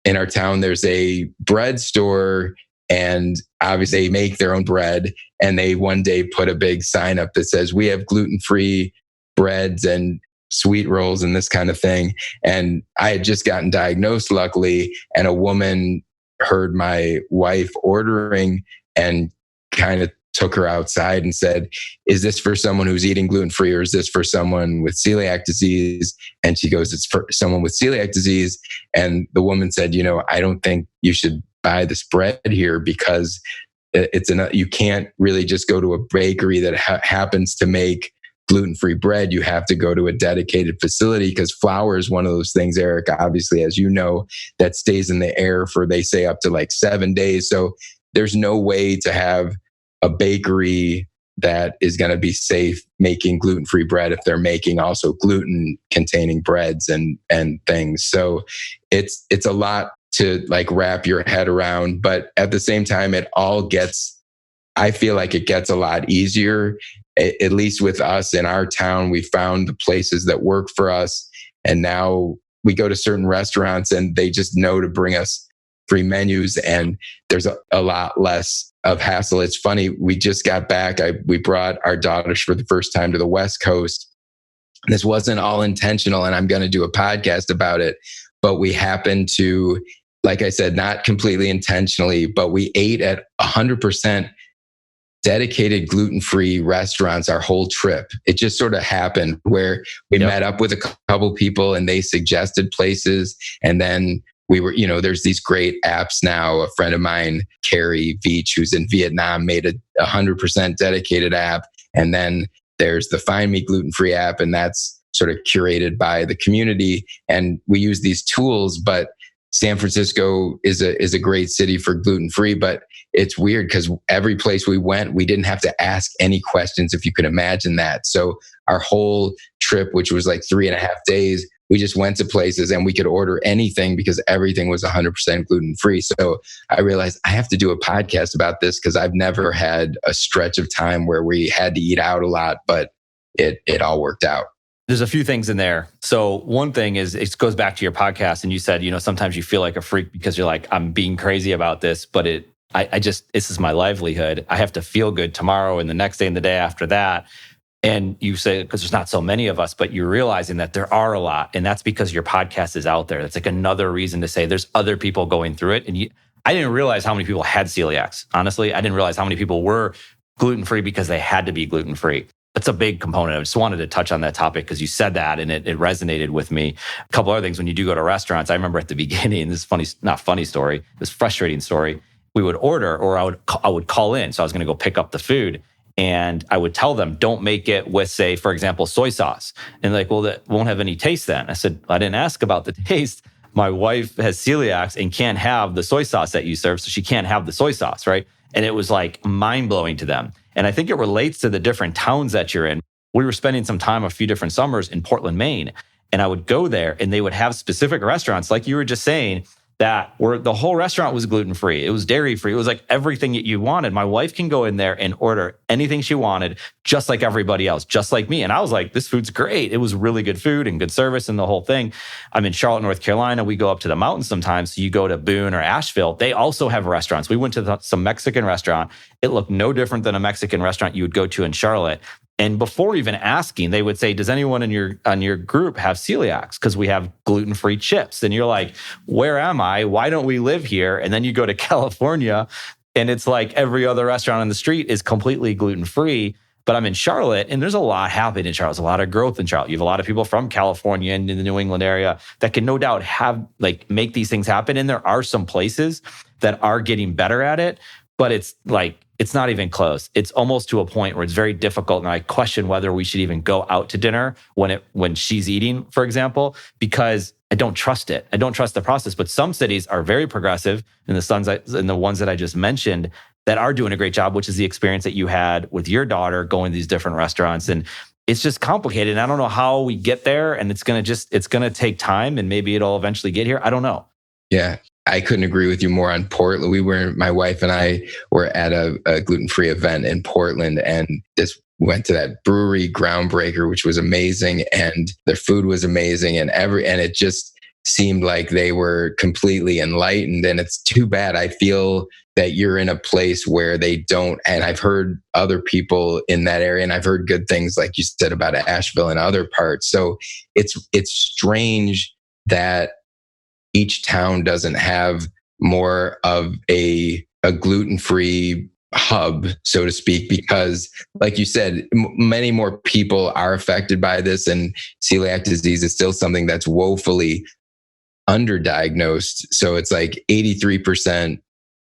in our town, there's a bread store, and obviously they make their own bread. And they one day put a big sign up that says, we have gluten-free breads and sweet rolls and this kind of thing. And I had just gotten diagnosed, luckily, and a woman heard my wife ordering and kind of took her outside and said, is this for someone who's eating gluten-free, or is this for someone with celiac disease? And she goes, it's for someone with celiac disease. And the woman said, I don't think you should buy this bread here, because you can't really just go to a bakery that happens to make gluten-free bread. You have to go to a dedicated facility, because flour is one of those things, Eric, obviously, as you know, that stays in the air for, they say, up to like 7 days. So there's no way to have a bakery that is going to be safe making gluten-free bread if they're making also gluten-containing breads and things. So it's a lot to like wrap your head around, but at the same time, I feel like it gets a lot easier. At least with us in our town, we found the places that work for us. And now we go to certain restaurants and they just know to bring us free menus, and there's a lot less of hassle. It's funny, we just got back. We brought our daughters for the first time to the West Coast. This wasn't all intentional, and I'm going to do a podcast about it, but we happened to, like I said, not completely intentionally, but we ate at 100% dedicated gluten-free restaurants our whole trip. It just sort of happened where we met up with a couple people and they suggested places. And then we were, there's these great apps now. A friend of mine, Carrie Veach, who's in Vietnam, made a 100% dedicated app. And then there's the Find Me Gluten-Free app, and that's sort of curated by the community. And we use these tools, but San Francisco is a great city for gluten-free, but it's weird because every place we went, we didn't have to ask any questions, if you could imagine that. So our whole trip, which was like 3.5 days, we just went to places and we could order anything because everything was 100% gluten-free. So I realized I have to do a podcast about this, because I've never had a stretch of time where we had to eat out a lot, but it all worked out. There's a few things in there. So one thing is, it goes back to your podcast, and you said, sometimes you feel like a freak because you're like, I'm being crazy about this, but this is my livelihood. I have to feel good tomorrow and the next day and the day after that. And you say, because there's not so many of us, but you're realizing that there are a lot. And that's because your podcast is out there. That's like another reason to say there's other people going through it. And I didn't realize how many people had celiacs. Honestly, I didn't realize how many people were gluten-free because they had to be gluten-free. That's a big component. I just wanted to touch on that topic because you said that and it resonated with me. A couple other things, when you do go to restaurants, I remember at the beginning, this frustrating story, we would order, or I would call in. So I was going to go pick up the food, and I would tell them, don't make it with, say, for example, soy sauce. And like, well, that won't have any taste then. I said, I didn't ask about the taste. my wife has celiacs and can't have the soy sauce that you serve, so she can't have the soy sauce, right? And it was like mind-blowing to them. And I think it relates to the different towns that you're in. We were spending some time a few different summers in Portland, Maine, and I would go there and they would have specific restaurants, like you were just saying, that were the whole restaurant was gluten-free. It was dairy-free. It was like everything that you wanted. My wife can go in there and order anything she wanted, just like everybody else, just like me. And I was like, this food's great. It was really good food and good service and the whole thing. I'm in Charlotte, North Carolina. We go up to the mountains sometimes. So you go to Boone or Asheville. They also have restaurants. We went to some Mexican restaurant. It looked no different than a Mexican restaurant you would go to in Charlotte. And before even asking, they would say, does anyone on your group have celiacs? Because we have gluten-free chips. And you're like, where am I? Why don't we live here? And then you go to California and it's like every other restaurant on the street is completely gluten-free. But I'm in Charlotte and there's a lot happening in Charlotte. There's a lot of growth in Charlotte. You have a lot of people from California and in the New England area that can no doubt make these things happen. And there are some places that are getting better at it, but it's not even close. It's almost to a point where it's very difficult. And I question whether we should even go out to dinner when she's eating, for example, because I don't trust it. I don't trust the process. But some cities are very progressive, and the ones that I just mentioned that are doing a great job, which is the experience that you had with your daughter going to these different restaurants. And it's just complicated. And I don't know how we get there. And it's going to take time, and maybe it'll eventually get here. I don't know. Yeah. I couldn't agree with you more on Portland. My wife and I were at a gluten-free event in Portland, and just went to that brewery, Groundbreaker, which was amazing. And their food was amazing, and it just seemed like they were completely enlightened. And it's too bad. I feel that you're in a place where they don't, and I've heard other people in that area, and I've heard good things, like you said, about Asheville and other parts. So it's strange that each town doesn't have more of a gluten-free hub, so to speak, because like you said, many more people are affected by this, and celiac disease is still something that's woefully underdiagnosed. So it's like 83%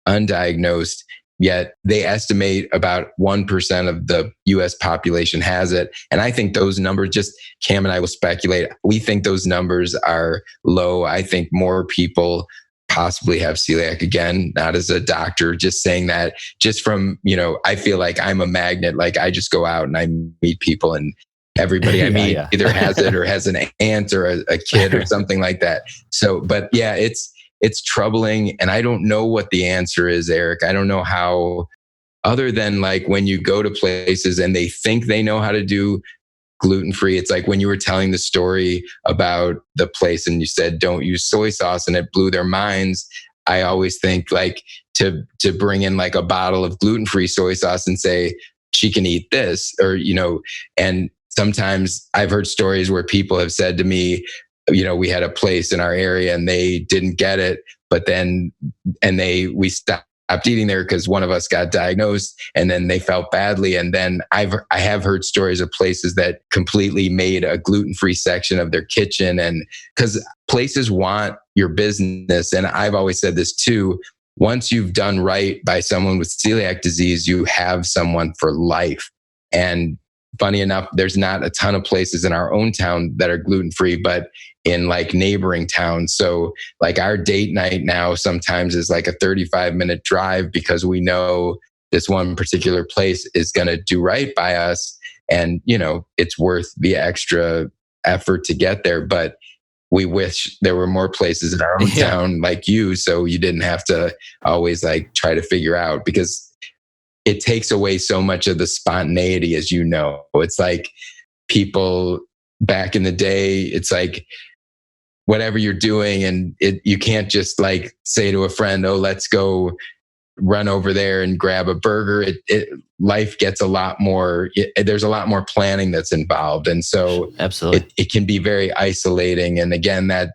undiagnosed, yet they estimate about 1% of the US population has it. And I think those numbers, just Cam and I will speculate, we think those numbers are low. I think more people possibly have celiac, again, not as a doctor, just saying that, just from, I feel like I'm a magnet. Like I just go out and I meet people, and everybody I meet either has it or has an aunt or a kid or something like that. So, but yeah, it's troubling. And I don't know what the answer is, Eric. I don't know how, other than like when you go to places and they think they know how to do gluten-free. It's like when you were telling the story about the place and you said, don't use soy sauce, and it blew their minds. I always think like to bring in like a bottle of gluten-free soy sauce and say, she can eat this, or, and sometimes I've heard stories where people have said to me, we had a place in our area and they didn't get it, but then, we stopped eating there because one of us got diagnosed, and then they felt badly. And then I have heard stories of places that completely made a gluten-free section of their kitchen. And because places want your business. And I've always said this too, once you've done right by someone with celiac disease, you have someone for life. And funny enough, there's not a ton of places in our own town that are gluten-free, but in like neighboring towns. So like our date night now sometimes is like a 35-minute drive, because we know this one particular place is going to do right by us. And, it's worth the extra effort to get there. But we wish there were more places in our own town like you, so you didn't have to always like try to figure out, because it takes away so much of the spontaneity, as you know. It's like people back in the day, it's like whatever you're doing, and you can't just like say to a friend, oh, let's go run over there and grab a burger. Life gets a lot more, there's a lot more planning that's involved. And so absolutely, it can be very isolating. And again, that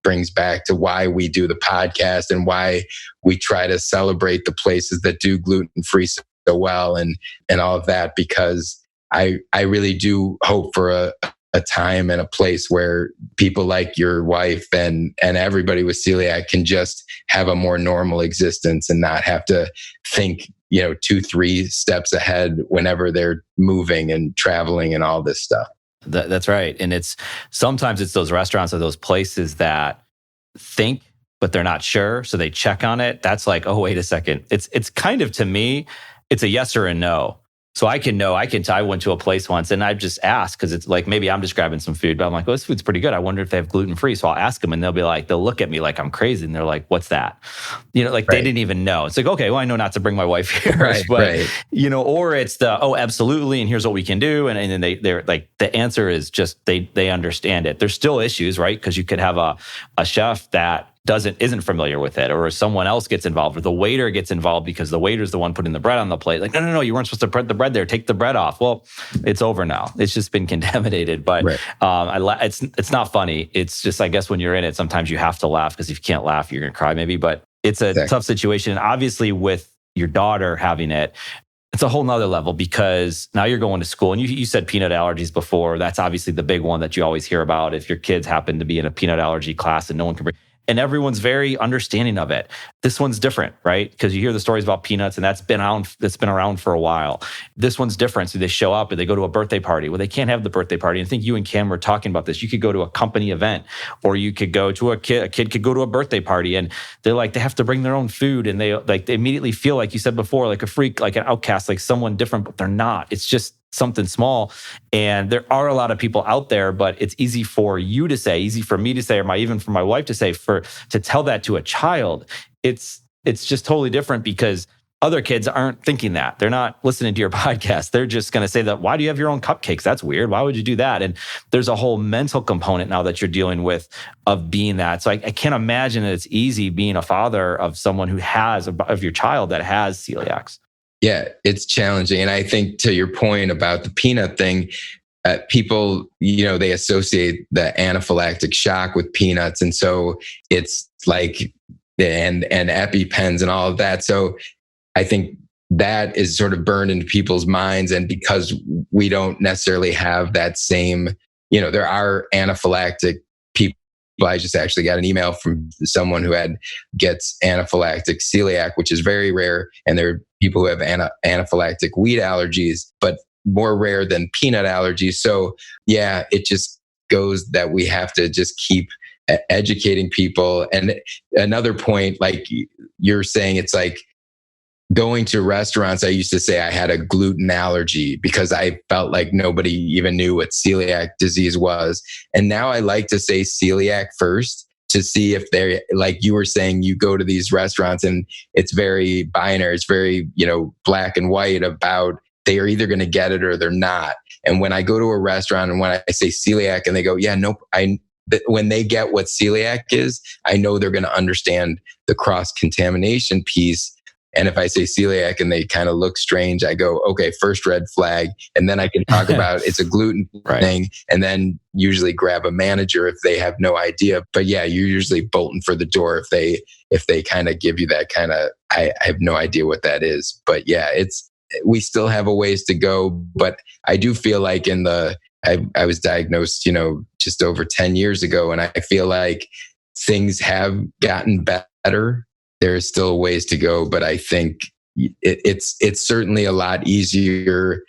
brings back to why we do the podcast and why we try to celebrate the places that do gluten-free so well and all of that, because I really do hope for a time and a place where people like your wife and everybody with celiac can just have a more normal existence and not have to think, 2-3 steps ahead whenever they're moving and traveling and all this stuff. That's right. And sometimes it's those restaurants or those places that think, but they're not sure. So they check on it. That's like, oh, wait a second. It's kind of, to me, it's a yes or a no. So I can know, I went to a place once and I just asked, because it's like, maybe I'm just grabbing some food, but I'm like, oh, this food's pretty good. I wonder if they have gluten-free. So I'll ask them and they'll look at me like I'm crazy. And they're like, what's that? They didn't even know. It's like, okay, well, I know not to bring my wife here. But, or it's oh, absolutely. And here's what we can do. And then they're like, the answer is just, they understand it. There's still issues, right? Because you could have a chef that isn't familiar with it, or someone else gets involved, or the waiter gets involved because the waiter's the one putting the bread on the plate. Like, no, you weren't supposed to put the bread there. Take the bread off. Well, it's over now. It's just been contaminated. But it's not funny. It's just, I guess when you're in it, sometimes you have to laugh, because if you can't laugh, you're going to cry maybe. But it's a tough situation. And obviously with your daughter having it, it's a whole nother level, because now you're going to school, and you said peanut allergies before. That's obviously the big one that you always hear about. If your kids happen to be in a peanut allergy class and no one can bring, and everyone's very understanding of it. This one's different, right? Because you hear the stories about peanuts, and that's been around for a while. This one's different. So they show up and they go to a birthday party. Well, they can't have the birthday party. And I think you and Cam were talking about this. You could go to a company event, or you could go to a kid could go to a birthday party, and they're like, they have to bring their own food, and they immediately feel, like you said before, like a freak, like an outcast, like someone different, but they're not. It's just something small. And there are a lot of people out there, but it's easy for you to say, easy for me to say, or even for my wife to say, to tell that to a child. It's just totally different, because other kids aren't thinking that. They're not listening to your podcast. They're just going to say that, why do you have your own cupcakes? That's weird. Why would you do that? And there's a whole mental component now that you're dealing with of being that. So I can't imagine that it's easy being a father of someone of your child that has celiacs. Yeah, it's challenging. And I think, to your point about the peanut thing, people, they associate the anaphylactic shock with peanuts. And so it's like, and EpiPens and all of that. So I think that is sort of burned into people's minds. And because we don't necessarily have that same, there are anaphylactic people. I just actually got an email from someone who gets anaphylactic celiac, which is very rare. And there are people who have anaphylactic wheat allergies, but more rare than peanut allergies. So yeah, it just goes that we have to just keep educating people. And another point, like you're saying, it's like going to restaurants. I used to say I had a gluten allergy because I felt like nobody even knew what celiac disease was. And now I like to say celiac first, to see if they're, like you were saying, you go to these restaurants and it's very binary. It's very, black and white about they are either going to get it or they're not. And when I go to a restaurant and when I say celiac and they go, yeah, nope, when they get what celiac is, I know they're going to understand the cross-contamination piece. And if I say celiac and they kind of look strange, I go, okay, first red flag. And then I can talk about it's a gluten thing, and then usually grab a manager if they have no idea. But yeah, you're usually bolting for the door if they kind of give you that kind of, I have no idea what that is. But yeah, we still have a ways to go. But I do feel like I was diagnosed, just over 10 years ago. And I feel like things have gotten better. There's still ways to go, but I think it's certainly a lot easier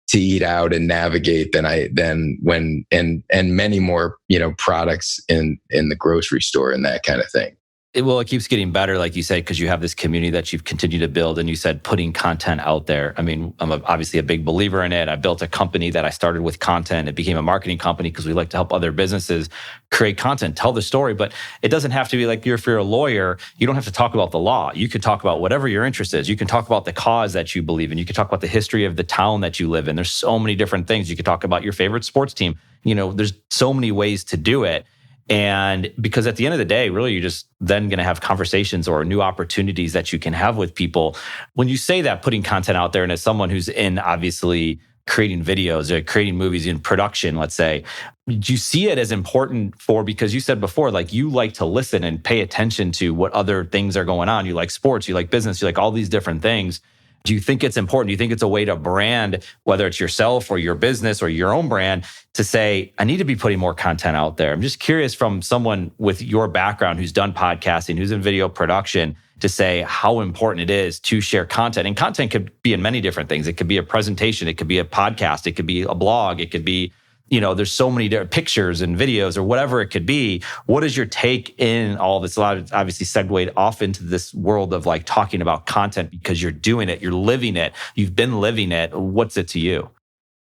to eat out and navigate than when many more products in the grocery store and that kind of thing. It keeps getting better, like you said, because you have this community that you've continued to build, and you said putting content out there. I mean, I'm obviously a big believer in it. I built a company that I started with content. It became a marketing company because we like to help other businesses create content, tell the story. But it doesn't have to be like if you're a lawyer, you don't have to talk about the law. You could talk about whatever your interest is. You can talk about the cause that you believe in. You can talk about the history of the town that you live in. There's so many different things. You could talk about your favorite sports team. There's so many ways to do it. And because at the end of the day, really, you're just then going to have conversations or new opportunities that you can have with people. When you say that, putting content out there, and as someone who's in obviously creating videos or creating movies in production, let's say, do you see it as important because you said before, like you like to listen and pay attention to what other things are going on. You like sports, you like business, you like all these different things. Do you think it's important? Do you think it's a way to brand, whether it's yourself or your business or your own brand, to say, I need to be putting more content out there? I'm just curious, from someone with your background who's done podcasting, who's in video production, to say how important it is to share content. And content could be in many different things. It could be a presentation. It could be a podcast. It could be a blog. It could be there's so many different pictures and videos or whatever it could be. What is your take in all of this? A lot of obviously segued off into this world of like talking about content because you're doing it, you're living it, you've been living it. What's it to you?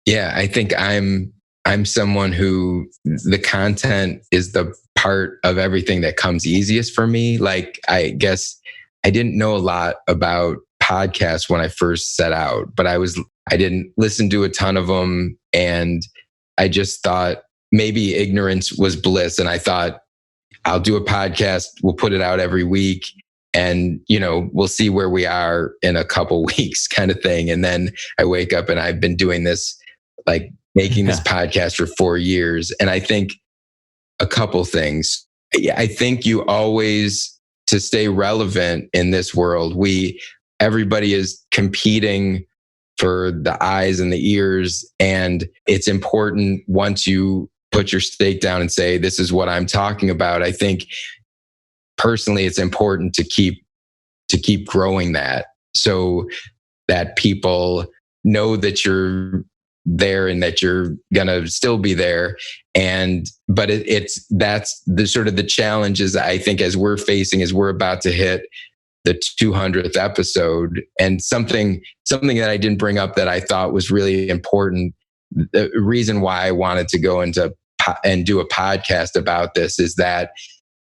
Yeah, I think I'm someone who the content is the part of everything that comes easiest for me. Like, I guess I didn't know a lot about podcasts when I first set out, but I didn't listen to a ton of them. And I just thought maybe ignorance was bliss. And I thought, I'll do a podcast. We'll put it out every week and, we'll see where we are in a couple weeks kind of thing. And then I wake up and I've been doing this, like making this podcast for 4 years. And I think a couple things. I think you always, to stay relevant in this world, everybody is competing for the eyes and the ears. And it's important once you put your stake down and say, this is what I'm talking about. I think personally, it's important to keep growing that so that people know that you're there and that you're gonna still be there. But that's the sort of the challenges I think as we're facing as we're about to hit the 200th episode. And something that I didn't bring up that I thought was really important. The reason why I wanted to go into and do a podcast about this is that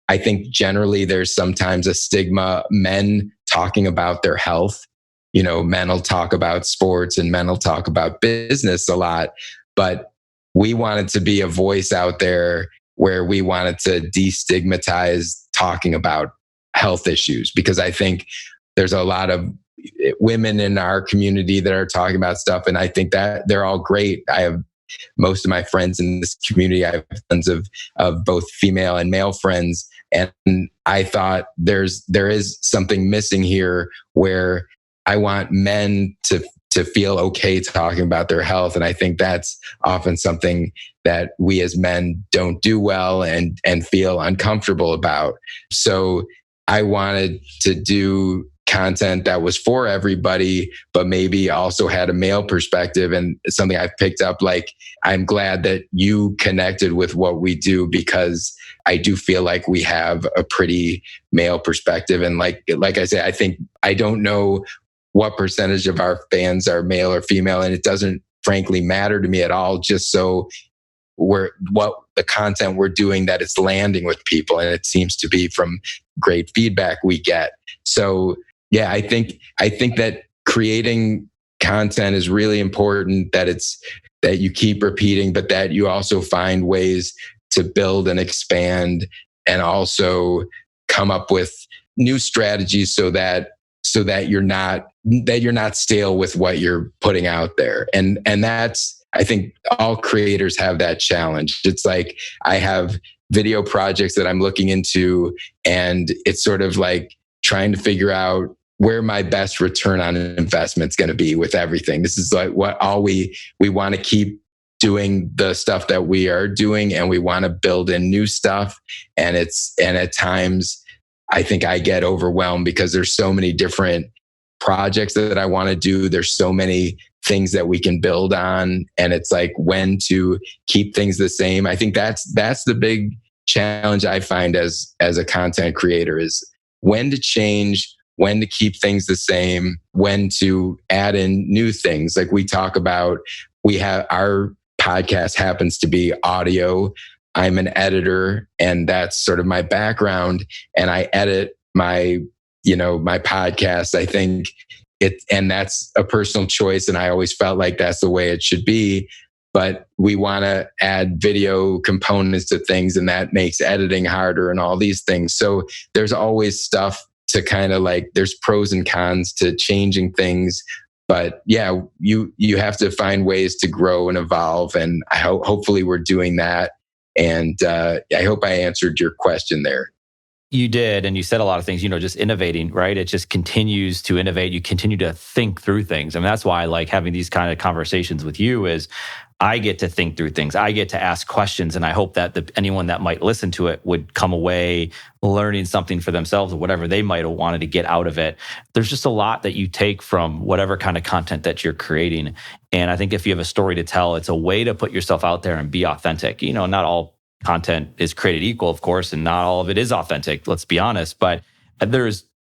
I think generally there's sometimes a stigma, men talking about their health. Men will talk about sports and men will talk about business a lot, but we wanted to be a voice out there where we wanted to destigmatize talking about health issues, because I think there's a lot of women in our community that are talking about stuff. And I think that they're all great. I have most of my friends in this community. I have tons of both female and male friends. And I thought there is something missing here where I want men to feel okay talking about their health. And I think that's often something that we as men don't do well and feel uncomfortable about. So I wanted to do content that was for everybody, but maybe also had a male perspective. And something I've picked up, like, I'm glad that you connected with what we do, because I do feel like we have a pretty male perspective. And like I say, I think I don't know what percentage of our fans are male or female, and it doesn't frankly matter to me at all, just so what the content we're doing, that it's landing with people. And it seems to be from great feedback we get. So yeah, I think that creating content is really important, that you keep repeating, but that you also find ways to build and expand and also come up with new strategies so that you're not stale with what you're putting out there. And that's, I think all creators have that challenge. It's like, I have video projects that I'm looking into, and it's sort of like trying to figure out where my best return on investment is going to be with everything. This is like we want to keep doing the stuff that we are doing, and we want to build in new stuff. And at times I think I get overwhelmed because there's so many different projects that I want to do. There's so many things that we can build on. And it's like, when to keep things the same. I think that's the big challenge I find as a content creator, is when to change, when to keep things the same, when to add in new things. Like we talk about, our podcast happens to be audio. I'm an editor, and that's sort of my background. And I edit my podcast. I think and that's a personal choice. And I always felt like that's the way it should be. But we want to add video components to things, and that makes editing harder and all these things. So there's always stuff to kind of like, there's pros and cons to changing things. But yeah, you have to find ways to grow and evolve. And hopefully we're doing that. And I hope I answered your question there. You did, and you said a lot of things, just innovating, right? It just continues to innovate. You continue to think through things. I mean, that's why I like having these kind of conversations with you is I get to think through things. I get to ask questions, and I hope that anyone that might listen to it would come away learning something for themselves or whatever they might have wanted to get out of it. There's just a lot that you take from whatever kind of content that you're creating. And I think if you have a story to tell, it's a way to put yourself out there and be authentic. Not all content is created equal, of course, and not all of it is authentic, let's be honest. But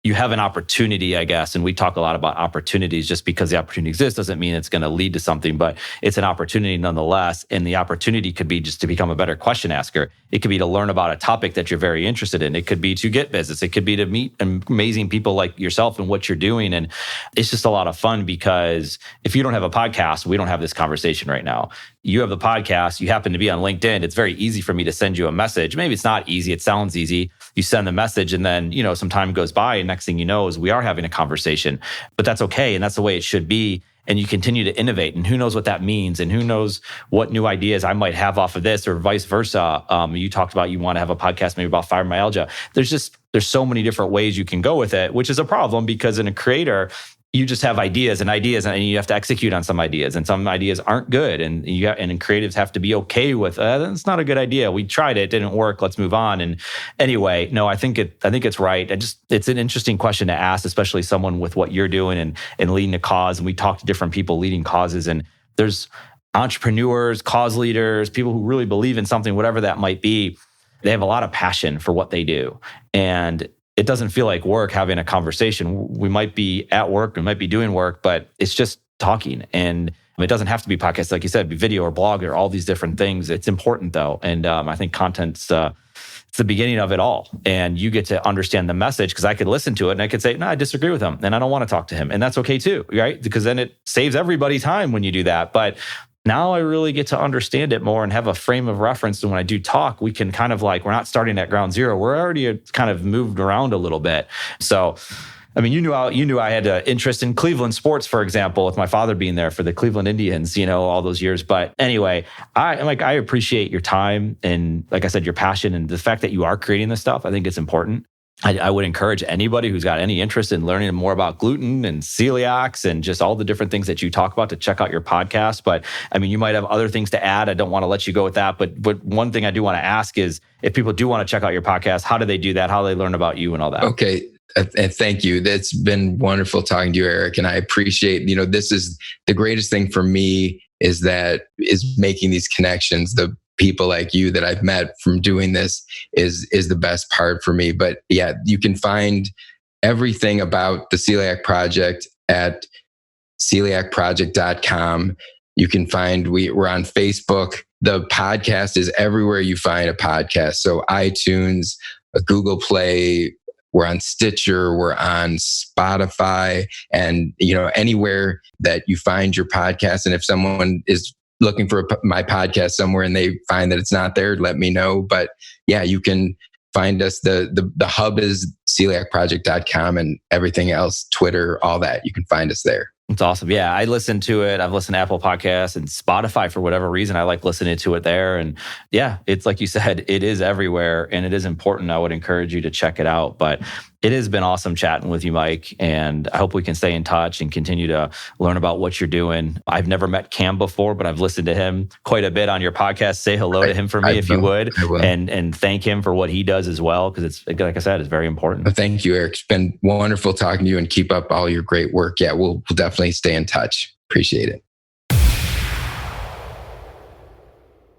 you have an opportunity, I guess, and we talk a lot about opportunities. Just because the opportunity exists doesn't mean it's going to lead to something, but it's an opportunity nonetheless. And the opportunity could be just to become a better question asker. It could be to learn about a topic that you're very interested in. It could be to get business. It could be to meet amazing people like yourself and what you're doing. And it's just a lot of fun because if you don't have a podcast, we don't have this conversation right now. You have the podcast, you happen to be on LinkedIn. It's very easy for me to send you a message. Maybe it's not easy. It sounds easy. You send the message and then, some time goes by and next thing you know is we are having a conversation, but that's okay. And that's the way it should be. And you continue to innovate, and who knows what that means, and who knows what new ideas I might have off of this, or vice versa. You talked about you want to have a podcast maybe about fibromyalgia. There's so many different ways you can go with it, which is a problem because in a creator, you just have ideas, and you have to execute on some ideas, and some ideas aren't good, and creatives have to be okay with that's not a good idea. We tried it, didn't work. Let's move on. And anyway, no, I think it's right. It's an interesting question to ask, especially someone with what you're doing and leading a cause. And we talk to different people leading causes, and there's entrepreneurs, cause leaders, people who really believe in something, whatever that might be. They have a lot of passion for what they do, and it doesn't feel like work having a conversation. We might be at work, we might be doing work, but it's just talking. And it doesn't have to be podcasts, like you said, be video or blog or all these different things. It's important though. And I think content's it's the beginning of it all. And you get to understand the message because I could listen to it and I could say, no, I disagree with him and I don't want to talk to him. And that's okay too, right? Because then it saves everybody time when you do that. But now I really get to understand it more and have a frame of reference. And when I do talk, we can kind of we're not starting at ground zero. We're already kind of moved around a little bit. So, I mean, you knew I had an interest in Cleveland sports, for example, with my father being there for the Cleveland Indians, all those years. But anyway, I appreciate your time and, like I said, your passion and the fact that you are creating this stuff. I think it's important. I would encourage anybody who's got any interest in learning more about gluten and celiacs and just all the different things that you talk about to check out your podcast. But I mean, you might have other things to add. I don't want to let you go with that. But one thing I do want to ask is if people do want to check out your podcast, how do they do that? How do they learn about you and all that? Okay. And thank you. It's been wonderful talking to you, Eric. And I appreciate, this is the greatest thing for me is making these connections. The people like you that I've met from doing this is the best part for me. But yeah, you can find everything about the Celiac Project at celiacproject.com. You can find, we're on Facebook. The podcast is everywhere you find a podcast. So iTunes, Google Play, we're on Stitcher, we're on Spotify, and anywhere that you find your podcast. And if someone is looking for my podcast somewhere and they find that it's not there, let me know. But yeah, you can find us. The hub is celiacproject.com, and everything else, Twitter, all that, you can find us there. It's awesome. Yeah, I listen to it. I've listened to Apple Podcasts and Spotify for whatever reason. I like listening to it there. And yeah, it's like you said, it is everywhere and it is important. I would encourage you to check it out. But it has been awesome chatting with you, Mike. And I hope we can stay in touch and continue to learn about what you're doing. I've never met Cam before, but I've listened to him quite a bit on your podcast. Say hello to him for me if you would. And thank him for what he does as well. Because it's, like I said, it's very important. Thank you, Eric. It's been wonderful talking to you and keep up all your great work. Yeah, we'll definitely stay in touch. Appreciate it.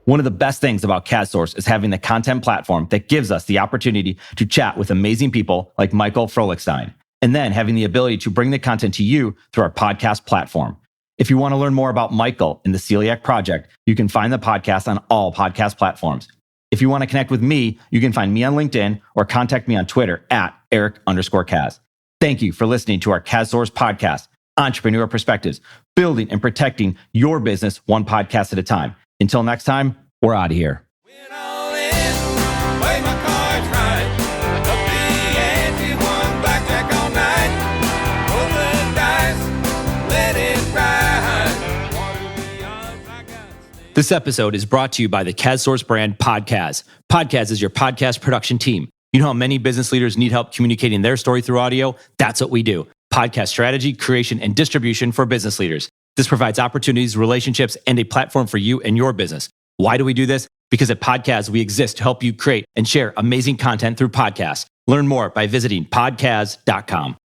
One of the best things about CADSource is having the content platform that gives us the opportunity to chat with amazing people like Michael Frolichstein, and then having the ability to bring the content to you through our podcast platform. If you want to learn more about Michael and the Celiac Project, you can find the podcast on all podcast platforms. If you want to connect with me, you can find me on LinkedIn or contact me on Twitter at Eric_Kaz. Thank you for listening to our CADSource podcast, Entrepreneur Perspectives, building and protecting your business one podcast at a time. Until next time, we're out of here. Went all in, played my cards right. Up the ante, won blackjack all night. Roll the dice, let it ride. Water the odds, I got stayed. This episode is brought to you by the CADSource brand Podcast. Podcast is your podcast production team. You know how many business leaders need help communicating their story through audio? That's what we do. Podcast strategy, creation, and distribution for business leaders. This provides opportunities, relationships, and a platform for you and your business. Why do we do this? Because at Podcast, we exist to help you create and share amazing content through podcasts. Learn more by visiting podcast.com.